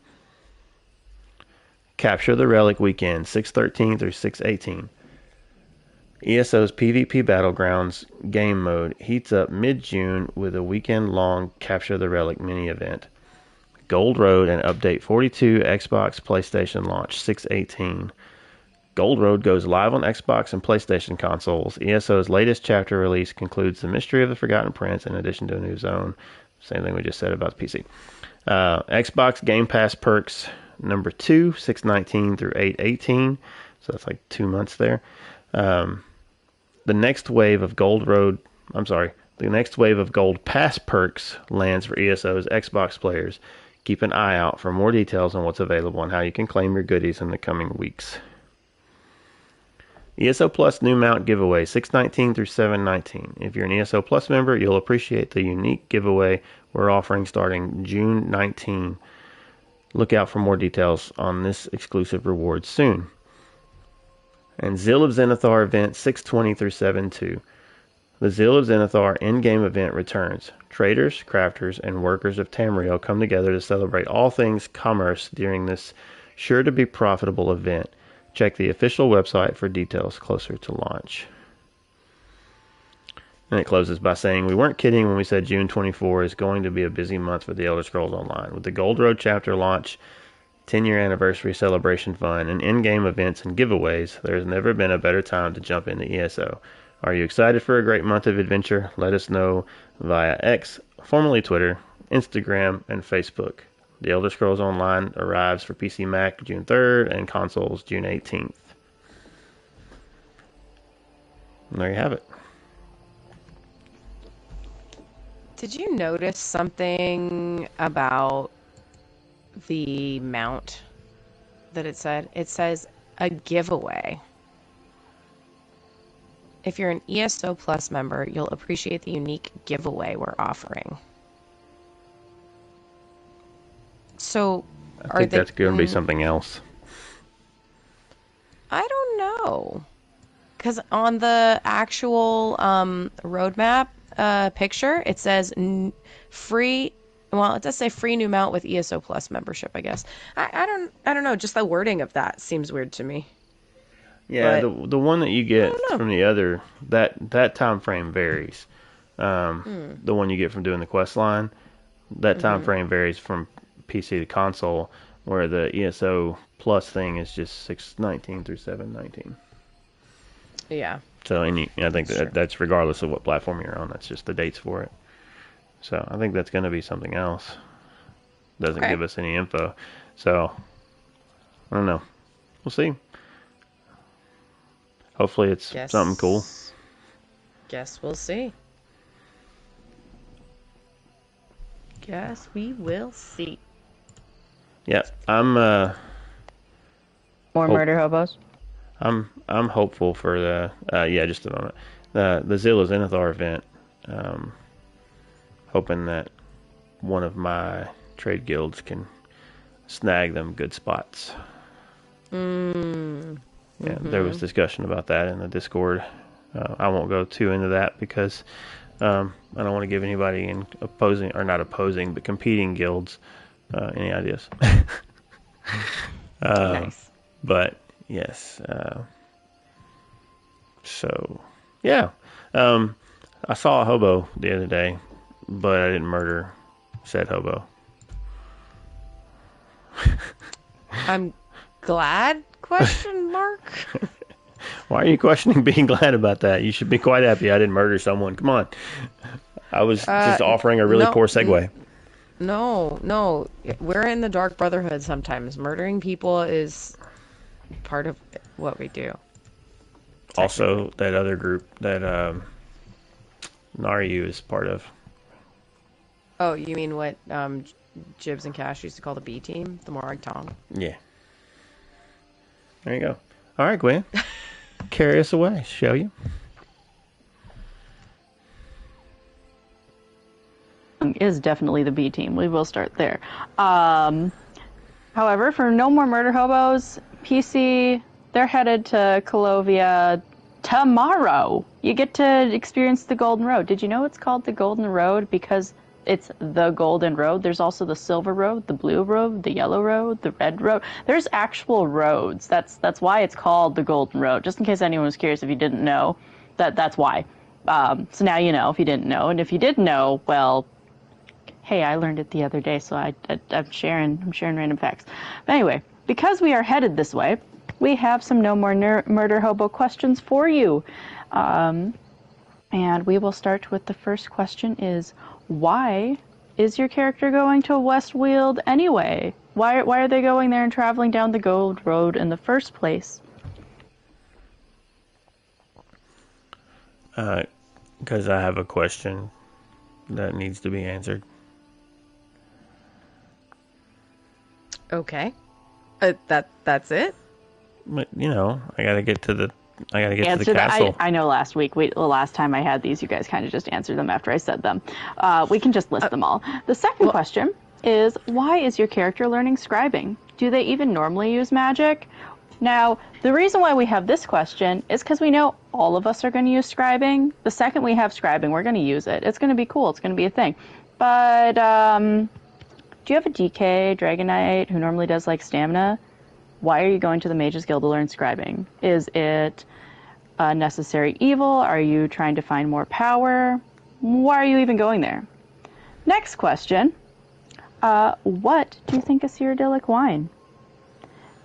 Capture the Relic Weekend, 6/13 through 6/18. ESO's PvP Battlegrounds game mode heats up mid-June with a weekend-long Capture the Relic mini-event. Gold Road and Update 42 Xbox PlayStation launch, 6/18. Gold Road goes live on Xbox and PlayStation consoles. ESO's latest chapter release concludes the mystery of the Forgotten Prince in addition to a new zone. Same thing we just said about the PC. Xbox Game Pass perks number 2, 6/19 through 8/18. So that's like 2 months there. The next wave of Gold Pass perks lands for ESO's Xbox players. Keep an eye out for more details on what's available and how you can claim your goodies in the coming weeks. ESO Plus new mount giveaway 6/19 through 7/19. If you're an ESO Plus member, you'll appreciate the unique giveaway we're offering starting June 19. Look out for more details on this exclusive reward soon. And Zeal of Zenithar event 6/20 through 7/2. The Zeal of Zenithar in-game event returns. Traders, crafters, and workers of Tamriel come together to celebrate all things commerce during this sure-to-be profitable event. Check the official website for details closer to launch. And it closes by saying, we weren't kidding when we said June 24 is going to be a busy month for the Elder Scrolls Online. With the Gold Road chapter launch, 10-year anniversary celebration fun, and in-game events and giveaways, there has never been a better time to jump into ESO. Are you excited for a great month of adventure? Let us know via X, formerly Twitter, Instagram, and Facebook. The Elder Scrolls Online arrives for PC Mac June 3rd and consoles June 18th. And there you have it. Did you notice something about the mount that it said? It says a giveaway. If you're an ESO Plus member, you'll appreciate the unique giveaway we're offering. So, I think that's going to be something else. I don't know. Because on the actual roadmap picture, it says free. Well, it does say free new mount with ESO Plus membership, I guess. I don't know. Just the wording of that seems weird to me. Yeah, the one that you get from the other, that time frame varies. The one you get from doing the quest line, that time frame varies from PC to console, where the ESO Plus thing is just 6/19 through 7/19. Yeah. So, I think that's regardless of what platform you're on. That's just the dates for it. So, I think that's going to be something else. Doesn't give us any info. So, I don't know. We'll see. Hopefully it's something cool. Guess we'll see. Guess we will see. Yeah, I'm More murder hobos? I'm hopeful for the just a moment. The Zeal of Zenithar event. Hoping that one of my trade guilds can snag them good spots. Yeah, there was discussion about that in the Discord. I won't go too into that because I don't want to give anybody in opposing, or not opposing, but competing guilds any ideas. Nice. But yes. So yeah, I saw a hobo the other day, but I didn't murder said hobo. I'm glad? Question mark. Why are you questioning being glad about that? You should be quite happy I didn't murder someone. Come on. I was just offering a really poor segue. No. We're in the Dark Brotherhood sometimes. Murdering people is part of what we do. Also, that other group that Naryu is part of. Oh, you mean what Jibs and Cash used to call the B team? The Morag Tong? Yeah. There you go. All right, Gwen. Carry us away, shall you? Is definitely the B team. We will start there. However, for No More Murder Hobos, PC, they're headed to Colovia tomorrow. You get to experience the Golden Road. Did you know it's called the Golden Road because it's the Golden Road? There's also the Silver Road, the Blue Road, the Yellow Road, the Red Road. There's actual roads. That's why it's called the Golden Road. Just in case anyone was curious if you didn't know, that's why. So now you know if you didn't know. And if you did know, well, hey, I learned it the other day, so I'm sharing random facts. But anyway, because we are headed this way, we have some No More Murder Hobo questions for you. And we will start with the first question is, why is your character going to Westweald anyway? Why are they going there and traveling down the Gold Road in the first place? Because I have a question that needs to be answered. Okay. That's it? But, I gotta get to the castle. I know last time I had these, you guys kind of just answered them after I said them. We can just list them all. The second question is, why is your character learning scribing? Do they even normally use magic? Now, the reason why we have this question is because we know all of us are going to use scribing. The second we have scribing, we're going to use it. It's going to be cool. It's going to be a thing. But do you have a DK Dragon Knight who normally does like stamina? Why are you going to the Mages Guild to learn scribing? Is it a necessary evil? Are you trying to find more power? Why are you even going there? Next question. What do you think is Cyrodiilic wine?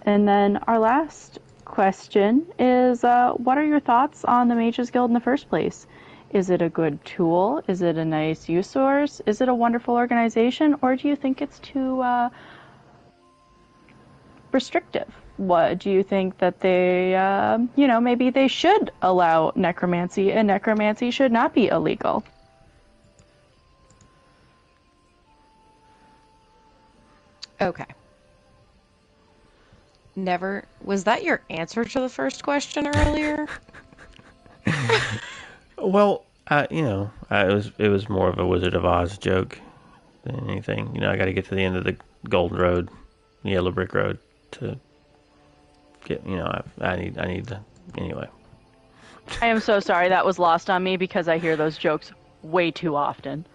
And then our last question is, what are your thoughts on the Mages Guild in the first place? Is it a good tool? Is it a nice use source? Is it a wonderful organization? Or do you think it's too restrictive? What do you think that they, maybe they should allow necromancy and necromancy should not be illegal? Okay. Never. Was that your answer to the first question earlier? Well, it was more of a Wizard of Oz joke than anything. I got to get to the end of the Golden Road, Yellow Brick Road to get. I need the anyway. I am so sorry that was lost on me because I hear those jokes way too often.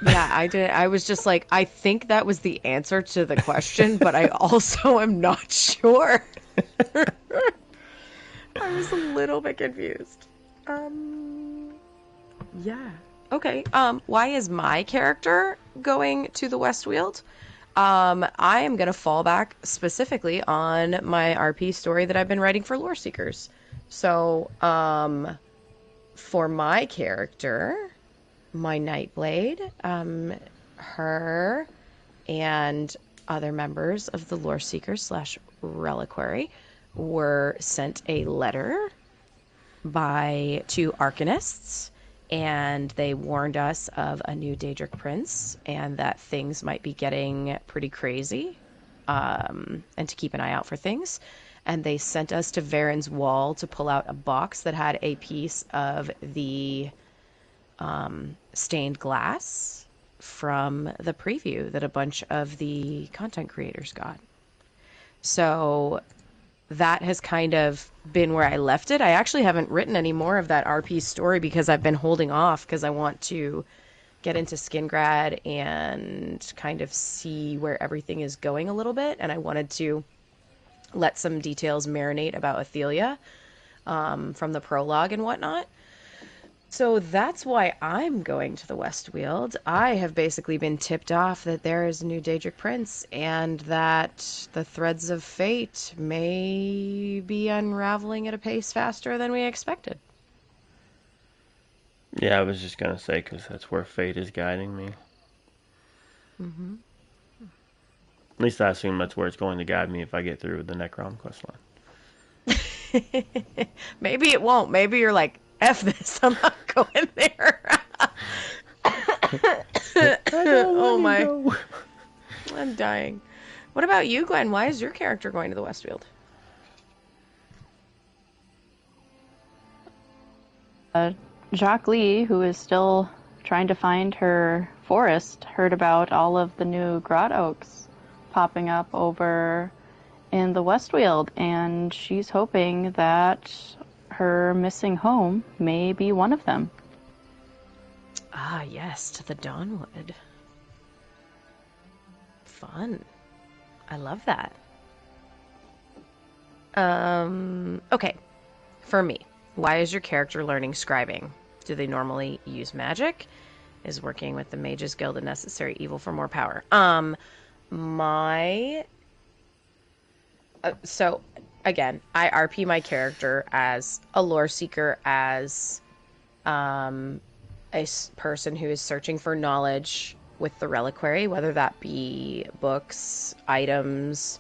Yeah, I did. I was just like, I think that was the answer to the question, but I also am not sure. I was a little bit confused. Yeah. Okay. Why is my character going to the Westweald? I am going to fall back specifically on my RP story that I've been writing for Lore Seekers. So, for my character, my Nightblade, her and other members of the Lore Seekers / Reliquary were sent a letter by two arcanists, and they warned us of a new Daedric prince and that things might be getting pretty crazy, and to keep an eye out for things. And they sent us to Varen's Wall to pull out a box that had a piece of the stained glass from the preview that a bunch of the content creators got. So that has kind of been where I left it. I actually haven't written any more of that RP story because I've been holding off because I want to get into Skingrad and kind of see where everything is going a little bit. And I wanted to let some details marinate about Athelia from the prologue and whatnot. So that's why I'm going to the Westweald. I have basically been tipped off that there is a new Daedric prince and that the threads of fate may be unraveling at a pace faster than we expected. Yeah, I was just going to say, because that's where fate is guiding me. Mm-hmm. At least I assume that's where it's going to guide me if I get through with the Necrom questline. Maybe it won't. Maybe you're like, F this, I'm not going there. Oh my. Go. I'm dying. What about you, Gwen? Why is your character going to the Westweald? Jacques Lee, who is still trying to find her forest, heard about all of the new Grot Oaks popping up over in the Westweald, and she's hoping that her missing home may be one of them. Ah, yes, to the Dawnwood. Fun. I love that. Okay. For me, why is your character learning scribing? Do they normally use magic? Is working with the Mages Guild a necessary evil for more power? So, again, I RP my character as a lore seeker, as person who is searching for knowledge with the reliquary, whether that be books, items,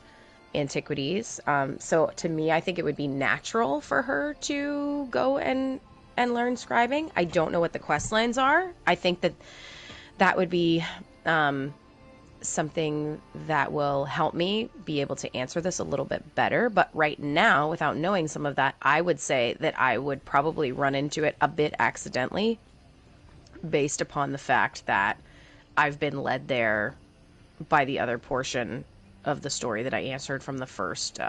antiquities. So to me, I think it would be natural for her to go and learn scribing. I don't know what the quest lines are. I think that would be something that will help me be able to answer this a little bit better. But right now, without knowing some of that, I would say that I would probably run into it a bit accidentally based upon the fact that I've been led there by the other portion of the story that I answered from the first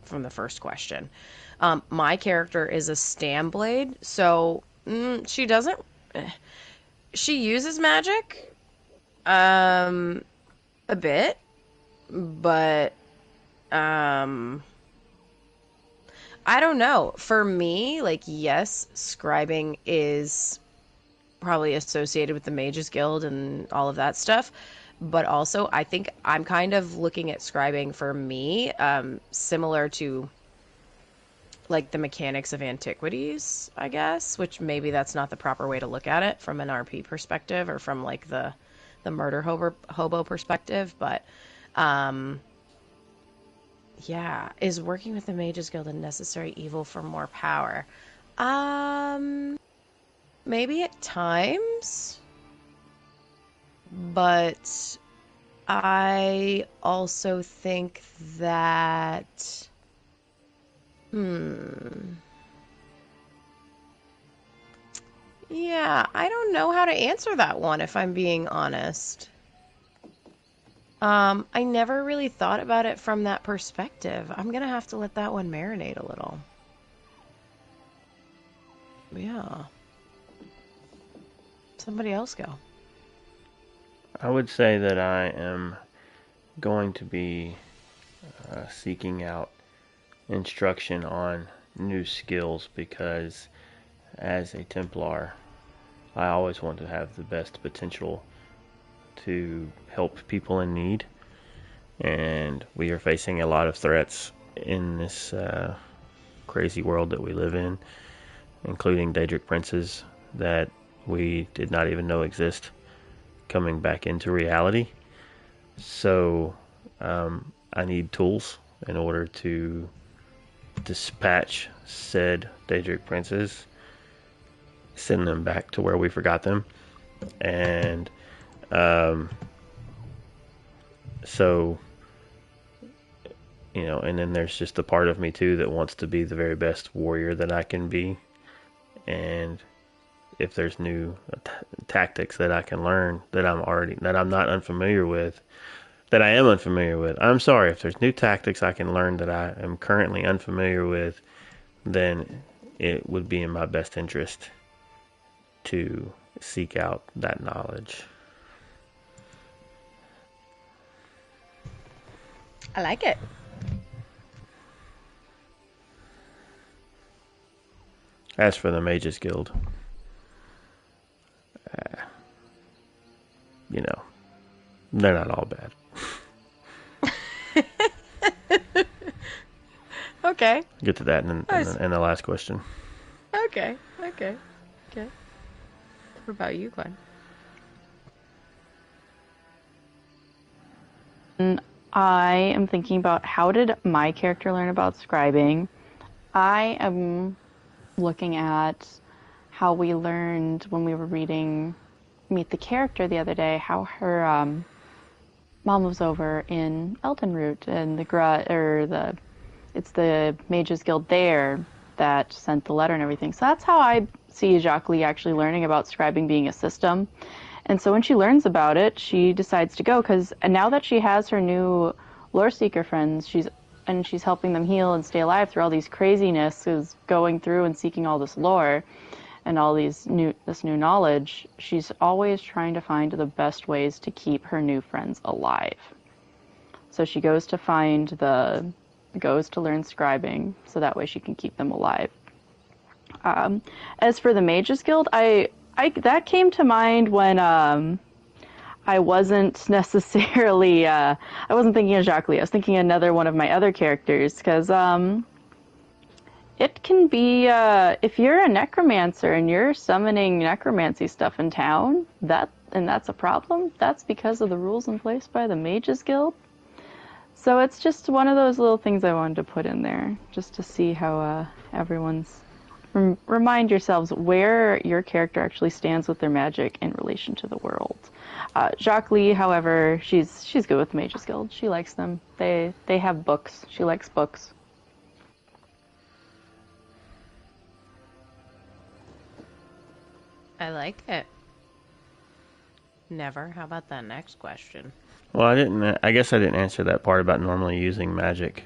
from the first question. My character is a Stamblade, so she doesn't. She uses magic, a bit, but I don't know. For me, like, yes, scribing is probably associated with the Mages Guild and all of that stuff. But also, I think I'm kind of looking at scribing for me, similar to like the mechanics of antiquities, I guess, which maybe that's not the proper way to look at it from an RP perspective or from like the murder hobo perspective. But yeah, is working with the Mages Guild a necessary evil for more power? Maybe at times, but I also think that, yeah, I don't know how to answer that one if I'm being honest. I never really thought about it from that perspective. I'm gonna have to let that one marinate a little. Yeah. Somebody else go. I would say that I am going to be seeking out instruction on new skills because as a Templar, I always want to have the best potential to help people in need. And we are facing a lot of threats in this crazy world that we live in, including Daedric princes that we did not even know exist coming back into reality. So I need tools in order to dispatch said Daedric princes, send them back to where we forgot them. And so, you know, and then there's just a part of me too that wants to be the very best warrior that I can be. And if there's new tactics that I can learn that I'm not unfamiliar with, that I am unfamiliar with. I'm sorry, if there's new tactics I can learn that I am currently unfamiliar with, then it would be in my best interest to seek out that knowledge. I like it. As for the Mages Guild, you know, they're not all bad. Okay. Get to that in the last question. Okay. What about you, Glenn? I am thinking about how did my character learn about scribing. I am looking at how we learned when we were reading Meet the Character the other day, how her mom was over in Eldenroot and it's the Mages Guild there that sent the letter and everything. So that's how I see Jacques Lee actually learning about scribing being a system. And so when she learns about it, she decides to go because now that she has her new lore seeker friends, she's helping them heal and stay alive through all these craziness, is going through and seeking all this lore and all this new knowledge. She's always trying to find the best ways to keep her new friends alive. So she goes to learn scribing so that way she can keep them alive. As for the Mages Guild, that came to mind when I wasn't necessarily I wasn't thinking of Jacques Lee. I was thinking another one of my other characters because it can be if you're a necromancer and you're summoning necromancy stuff in town, that's a problem. That's because of the rules in place by the Mages Guild. So it's just one of those little things I wanted to put in there, just to see how everyone's... Remind yourselves where your character actually stands with their magic in relation to the world. Jacques Lee, however, she's good with the Mages Guild. She likes them. They have books. She likes books. I like it. Never. How about that next question? Well, I guess I didn't answer that part about normally using magic.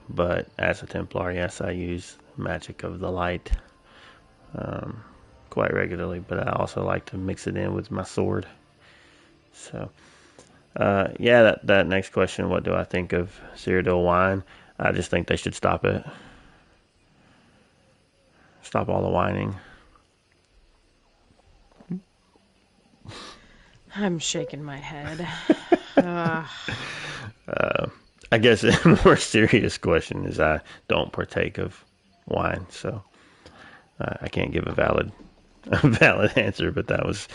but as a Templar, yes, I use magic of the light quite regularly, but I also like to mix it in with my sword. So, yeah, that next question, what do I think of Cyrodiil wine? I just think they should stop it. Stop all the whining. I'm shaking my head. I guess a more serious question is I don't partake of wine, so I can't give a valid answer, but that was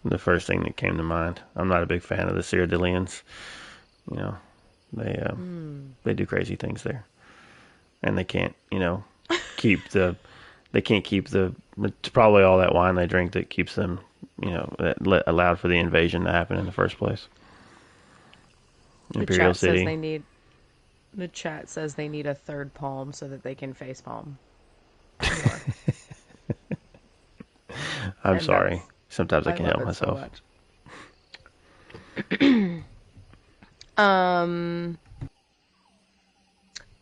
the first thing that came to mind. I'm not a big fan of the Cyrodiilians. You know, they do crazy things there, and they can't, keep the. They can't keep the. It's probably all that wine they drink that keeps them, that allowed for the invasion to happen in the first place. Imperial City. The chat says they need a third palm so that they can face palm. I'm sorry. Sometimes I can't help myself.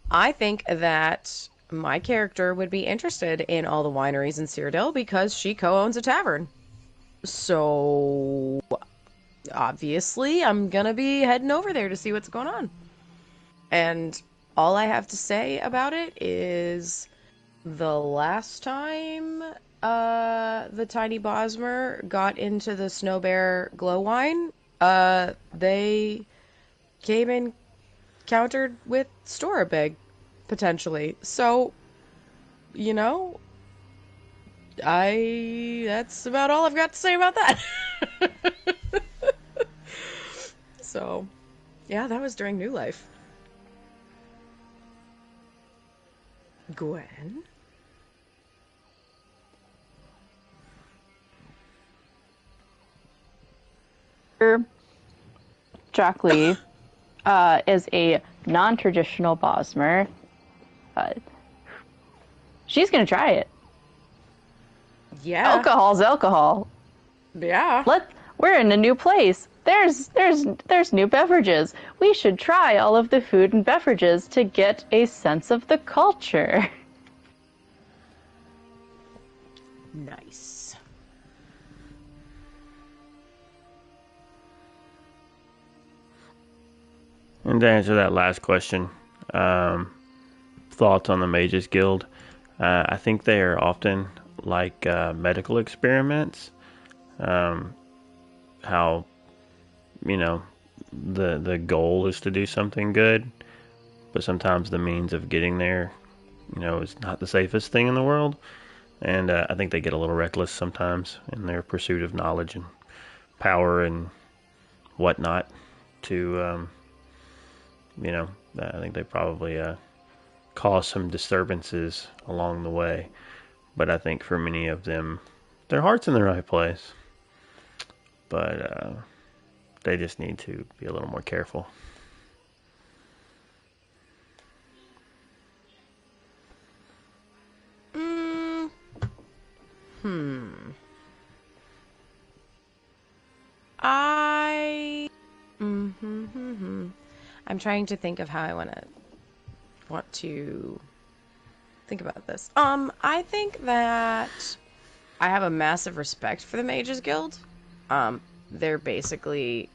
I think that my character would be interested in all the wineries in Cyrodiil because she co-owns a tavern. So obviously I'm gonna be heading over there to see what's going on. And all I have to say about it is the last time the Tiny Bosmer got into the Snow Bear glow wine, they came and countered with Storabig, potentially. So, that's about all I've got to say about that. So, yeah, that was during New Life. Gwen? Jocklee is a non-traditional Bosmer. She's gonna try it. Yeah. Alcohol's alcohol. Yeah. We're in a new place. There's new beverages. We should try all of the food and beverages to get a sense of the culture. Nice. And to answer that last question, thoughts on the Mages Guild? I think they are often like medical experiments. How, the goal is to do something good, but sometimes the means of getting there, is not the safest thing in the world. And I think they get a little reckless sometimes in their pursuit of knowledge and power and whatnot. I think they probably cause some disturbances along the way. But I think for many of them, their heart's in the right place. But they just need to be a little more careful. I'm trying to think of how I want to think about this. I think that I have a massive respect for the Mages Guild. They're basically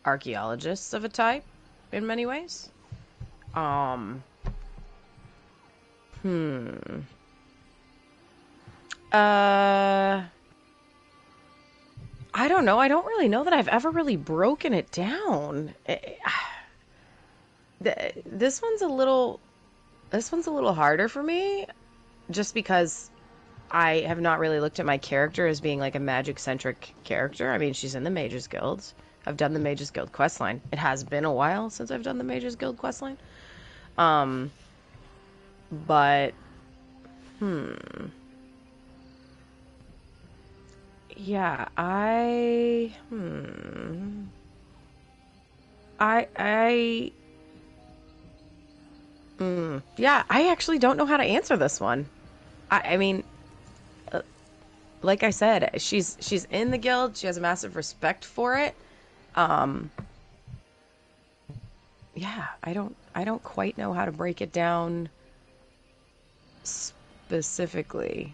archaeologists of a type in many ways. I don't know. I don't really know that I've ever really broken it down. This one's a little harder for me, just because I have not really looked at my character as being like a magic-centric character. I mean, she's in the Mages Guild. I've done the Mages Guild questline. It has been a while since I've done the Mages Guild questline. But, yeah, yeah, I actually don't know how to answer this one. I mean, like I said, she's in the guild. She has a massive respect for it. Yeah, I don't I don't quite know how to break it down specifically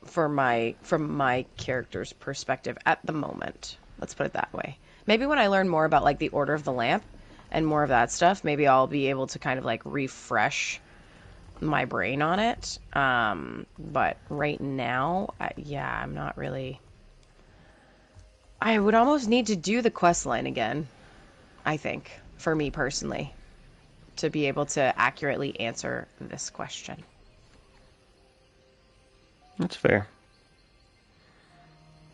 from my character's perspective at the moment. Let's put it that way. Maybe when I learn more about like the Order of the Lamp and more of that stuff, maybe I'll be able to kind of like refresh my brain on it. But right now, I'm not really. I would almost need to do the quest line again, I think, for me personally, to be able to accurately answer this question. That's fair.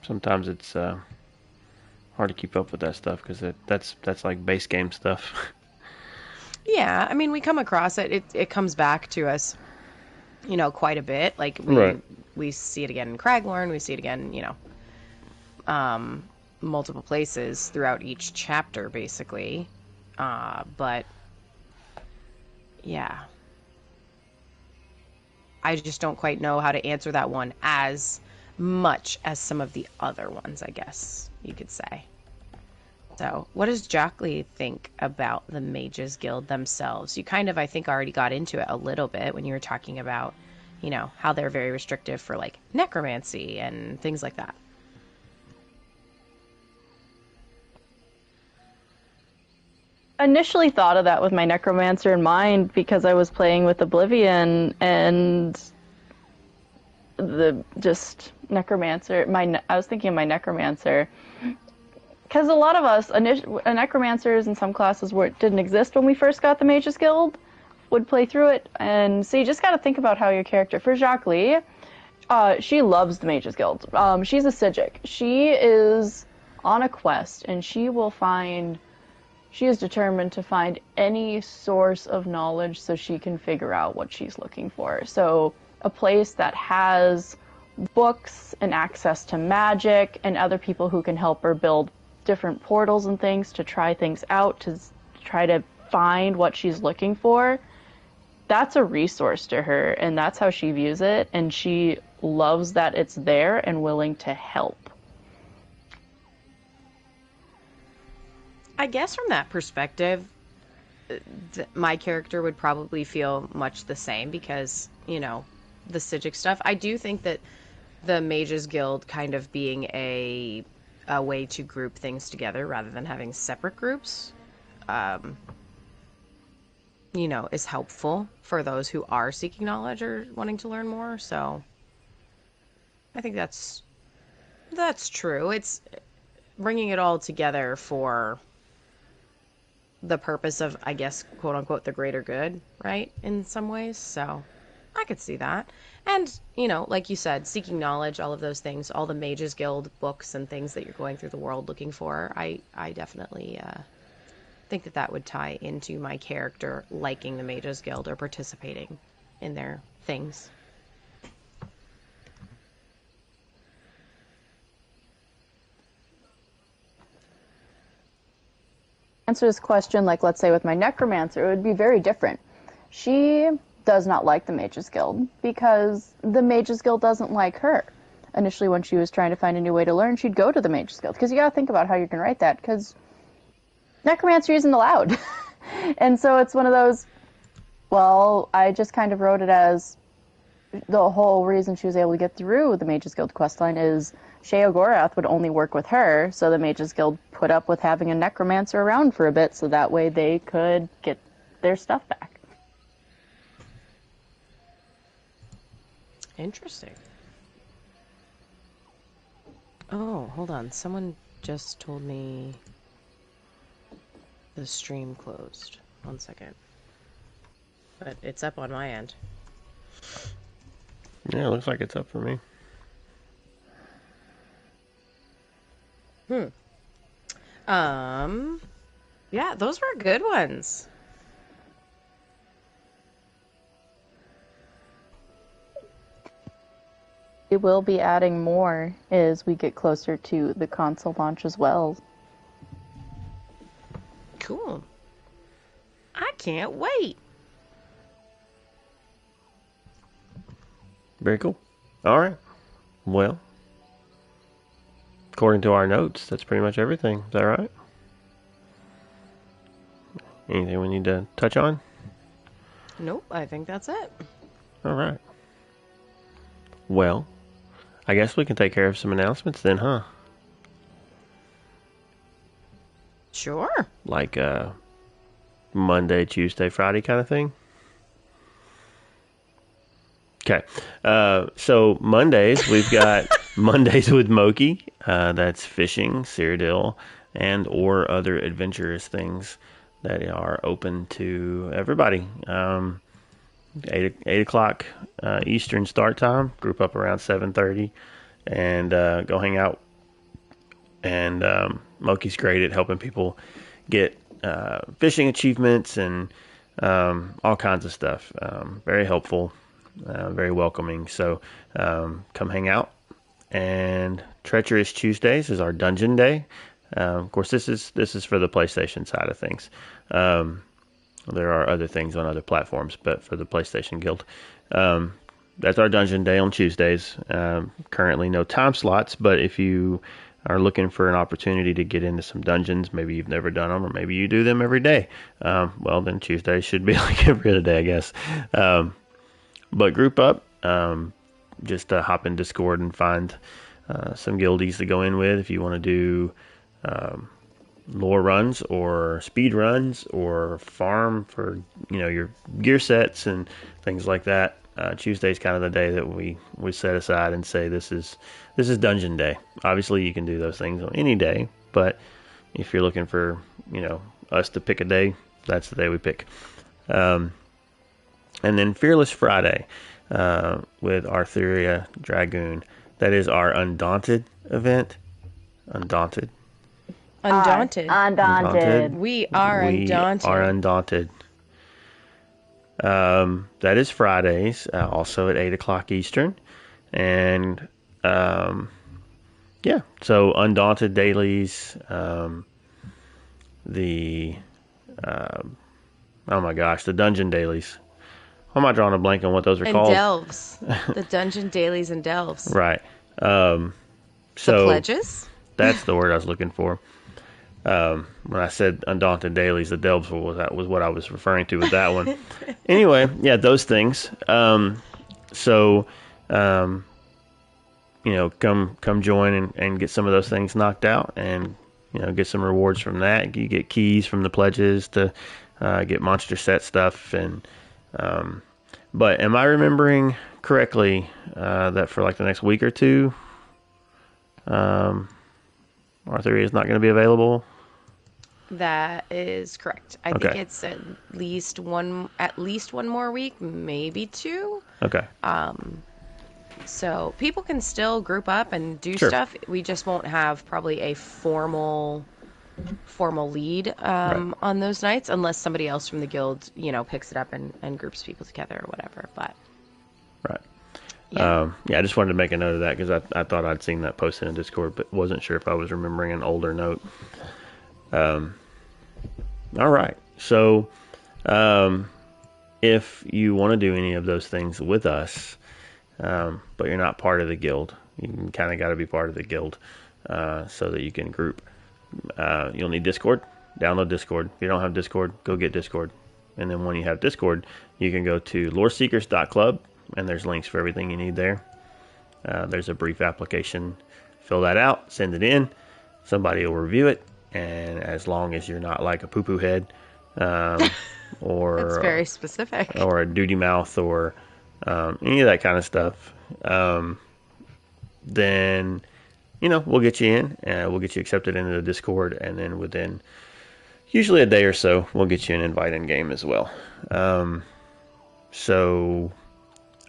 Sometimes it's hard to keep up with that stuff because that's like base game stuff. Yeah, I mean, we come across it. It comes back to us, quite a bit. Like we see it again in Craglorn. We see it again, multiple places throughout each chapter, basically. But yeah, I just don't quite know how to answer that one as much as some of the other ones, I guess you could say. So, what does Jockly think about the Mages Guild themselves? You kind of, I think, already got into it a little bit when you were talking about, how they're very restrictive for, like, necromancy and things like that. Initially thought of that with my necromancer in mind because I was playing with Oblivion and the just necromancer. I was thinking of my necromancer because a lot of us necromancers in some classes where it didn't exist when we first got the Mages Guild would play through it, and so you just got to think about how your character. For Jacques Lee, she loves the Mages Guild. She's a Psijic. She is on a quest, and she is determined to find any source of knowledge so she can figure out what she's looking for. So a place that has books and access to magic and other people who can help her build different portals and things to try things out, to try to find what she's looking for. That's a resource to her, and that's how she views it, and she loves that it's there and willing to help. I guess from that perspective, my character would probably feel much the same because, the Psijic stuff. I do think that the Mages Guild kind of being a way to group things together rather than having separate groups, is helpful for those who are seeking knowledge or wanting to learn more. So I think that's true. It's bringing it all together for the purpose of, I guess, quote unquote, the greater good, right? In some ways. So I could see that. And, like you said, seeking knowledge, all of those things, all the Mages Guild books and things that you're going through the world looking for, I definitely think that would tie into my character liking the Mages Guild or participating in their things. Answer this question, like let's say with my necromancer, it would be very different. She does not like the Mages Guild because the Mages Guild doesn't like her. Initially, when she was trying to find a new way to learn, she'd go to the Mages Guild because you got to think about how you can write that, because necromancy isn't allowed. And so it's one of those, well, I just kind of wrote it as the whole reason she was able to get through the Mages Guild questline is Sheogorath would only work with her, so the Mages Guild put up with having a necromancer around for a bit so that way they could get their stuff back. Interesting. Oh, hold on. Someone just told me the stream closed. 1 second. But it's up on my end. Yeah, it looks like it's up for me. Yeah, those were good ones. We will be adding more as we get closer to the console launch as well. Cool. I can't wait. Very cool. All right. Well, according to our notes, that's pretty much everything. Is that right? Anything we need to touch on? Nope, I think that's it. All right. Well, I guess we can take care of some announcements then, huh? Sure. Like Monday, Tuesday, Friday kind of thing? Okay. So Mondays, we've got Mondays with Moki. That's fishing, Cyrodiil, and or other adventurous things that are open to everybody. 8 o'clock Eastern start time. Group up around 7:30 and go hang out. And Moki's great at helping people get fishing achievements and all kinds of stuff. Very helpful, very welcoming. So come hang out. And Treacherous Tuesdays is our dungeon day. Of course, this is for the PlayStation side of things. There are other things on other platforms, but for the PlayStation Guild, that's our dungeon day on Tuesdays. Currently no time slots, but if you are looking for an opportunity to get into some dungeons, maybe you've never done them, or maybe you do them every day, well, then Tuesdays should be like every other day, I guess. But group up, just hop in Discord and find some guildies to go in with if you want to do lore runs or speed runs or farm for your gear sets and things like that. Tuesday's kind of the day that we set aside and say this is dungeon day. Obviously you can do those things on any day, but if you're looking for us to pick a day, that's the day we pick. And then Fearless Friday with Arthuria Dragoon. That is our Undaunted event. Undaunted. Undaunted. We are undaunted. We are undaunted. That is Fridays, also at 8 o'clock Eastern. And, yeah, so Undaunted dailies, oh my gosh, the dungeon dailies. How am I drawing a blank on what those are called? And delves. The dungeon dailies and delves. Right. The pledges? That's the word I was looking for. When I said Undaunted dailies, the delves was what I was referring to with that one. Anyway, yeah, those things. Come join and get some of those things knocked out, and get some rewards from that. You get keys from the pledges to get monster set stuff, and but am I remembering correctly that for like the next week or two, Arthuria is not going to be available? That is correct. I think it's at least one more week, maybe two. Okay. So people can still group up and do Sure. stuff. We just won't have probably a formal lead on those nights unless somebody else from the guild, picks it up and groups people together or whatever. But Right. yeah. I just wanted to make a note of that because I thought I'd seen that posted in Discord, but wasn't sure if I was remembering an older note. All right. So, if you want to do any of those things with us, but you're not part of the guild, you kind of got to be part of the guild so that you can group. You'll need Discord. Download Discord. If you don't have Discord, go get Discord. And then when you have Discord, you can go to loreseekers.club, and there's links for everything you need there. There's a brief application. Fill that out, send it in. Somebody will review it. And as long as you're not like a poo-poo head, or That's very specific. or a duty mouth, or any of that kind of stuff, then we'll get you in, and we'll get you accepted into the Discord, and then within usually a day or so, we'll get you an invite in game as well. So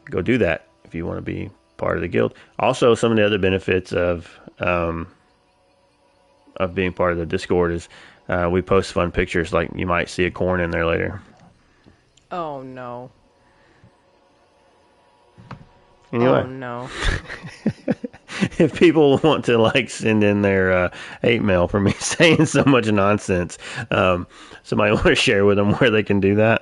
go do that if you want to be part of the guild. Also, some of the other benefits of being part of the Discord is we post fun pictures, like you might see a corn in there later. Oh no. Anyway. Oh no. If people want to send in their hate mail for me saying so much nonsense, somebody want to share with them where they can do that?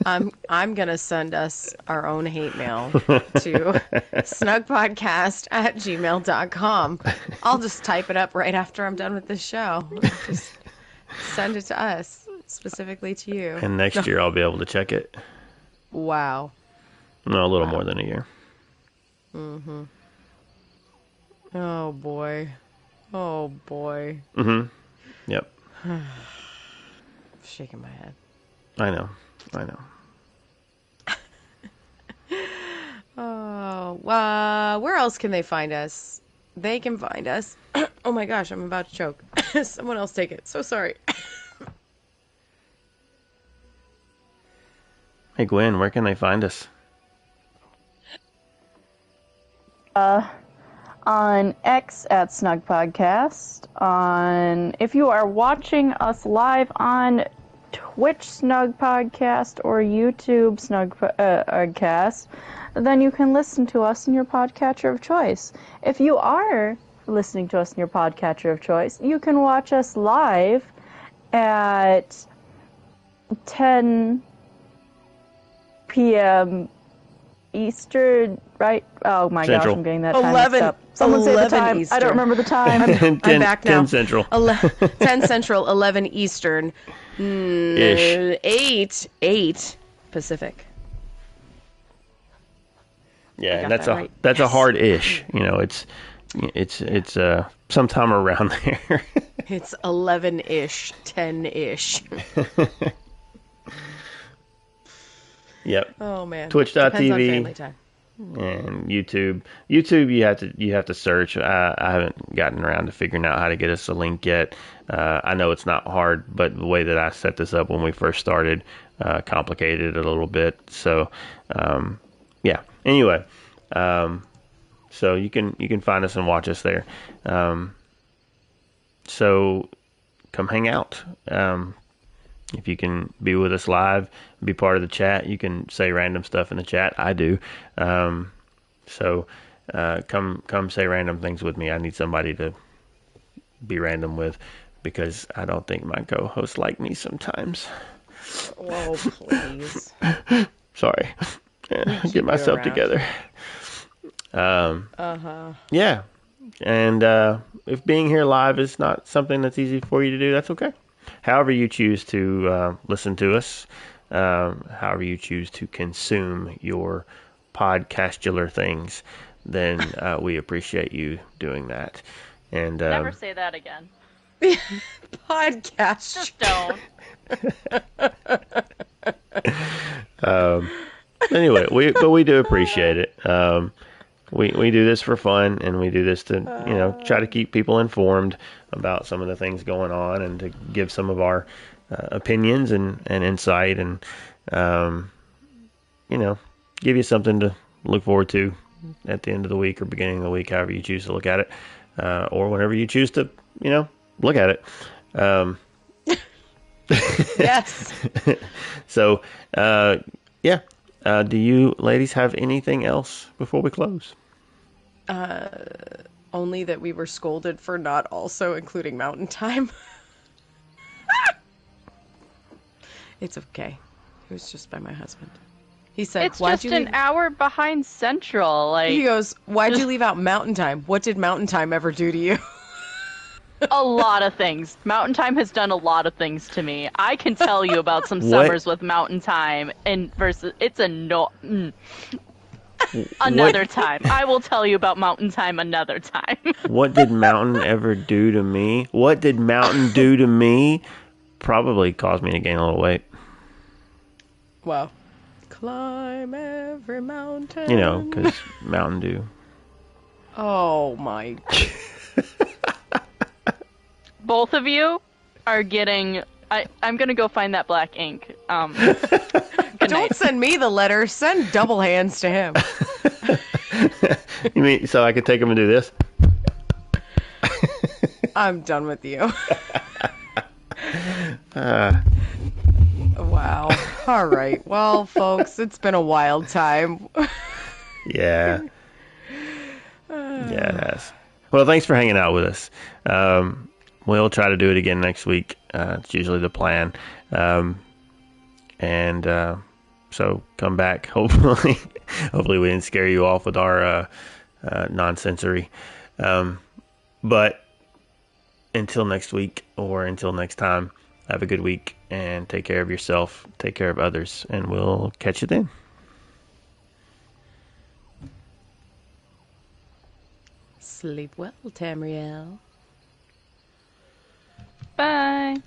I'm gonna send us our own hate mail to snugpodcast@gmail.com. I'll just type it up right after I'm done with this show. Just send it to us. specifically to you. And next year I'll be able to check it. Wow. No, a little more than a year. Mm-hmm. Oh, boy. Oh, boy. Mm-hmm. Yep. Shaking my head. I know. Oh, where else can they find us? They can find us. Oh my gosh, I'm about to choke. Someone else take it. So sorry. Hey, Gwen, where can they find us? On X at Snugpod Cast. If you are watching us live on Twitch Snug Podcast or YouTube Snug Cast, then you can listen to us in your podcatcher of choice. If you are listening to us in your podcatcher of choice, you can watch us live at 10 p.m. Eastern, right? Oh my Central. gosh, I'm getting that time 11 mixed up. Someone say the 11 time. Eastern. I don't remember the time. I'm back now. 10 Central. 10 Central, 11 Eastern. Ish. 8 Pacific. Yeah, and got that's that a right. that's a hard ish. You know, it's sometime around there. It's 11-ish, 10-ish. Yep. Oh man. Twitch.tv. Depends on family time. And YouTube. YouTube, you have to search. I haven't gotten around to figuring out how to get us a link yet. I know it's not hard, but the way that I set this up when we first started complicated it a little bit. So, yeah. Anyway, so you can find us and watch us there. So come hang out. If you can be with us live, be part of the chat, you can say random stuff in the chat. I do. So come say random things with me. I need somebody to be random with because I don't think my co-hosts like me sometimes. Whoa, please. Sorry. Get myself together. Yeah. And if being here live is not something that's easy for you to do, that's okay. However you choose to listen to us, however you choose to consume your podcastular things, then we appreciate you doing that. And Never say that again. Podcast. Just don't. Anyway, we do appreciate it. We do this for fun, and we do this to try to keep people informed about some of the things going on, and to give some of our opinions and insight, and give you something to look forward to at the end of the week or beginning of the week, however you choose to look at it, or whenever you choose to look at it. Yes. So yeah. Do you ladies have anything else before we close? Only that we were scolded for not also including mountain time. It's okay. It was just by my husband. He said, It's just an hour behind Central. Like, He goes, why'd you leave out mountain time? What did mountain time ever do to you? a lot of things. Mountain Time has done a lot of things to me. I can tell you about some summers with Mountain Time and versus it's another time. I will tell you about Mountain Time another time. What did Mountain ever do to me? What did Mountain do to me? Probably caused me to gain a little weight. Wow. Climb every mountain. Because Mountain Dew. Oh my. Both of you are getting... I'm going to go find that black ink. Don't send me the letter. Send double hands to him. You mean so I could take him and do this? I'm done with you. Wow. All right. Well, folks, it's been a wild time. Yeah. Yeah, it has. Well, thanks for hanging out with us. We'll try to do it again next week. It's usually the plan. So come back. Hopefully we didn't scare you off with our nonsensory. But until next week or until next time, Have a good week and take care of yourself. Take care of others, and we'll catch you then. Sleep well, Tamriel. Bye.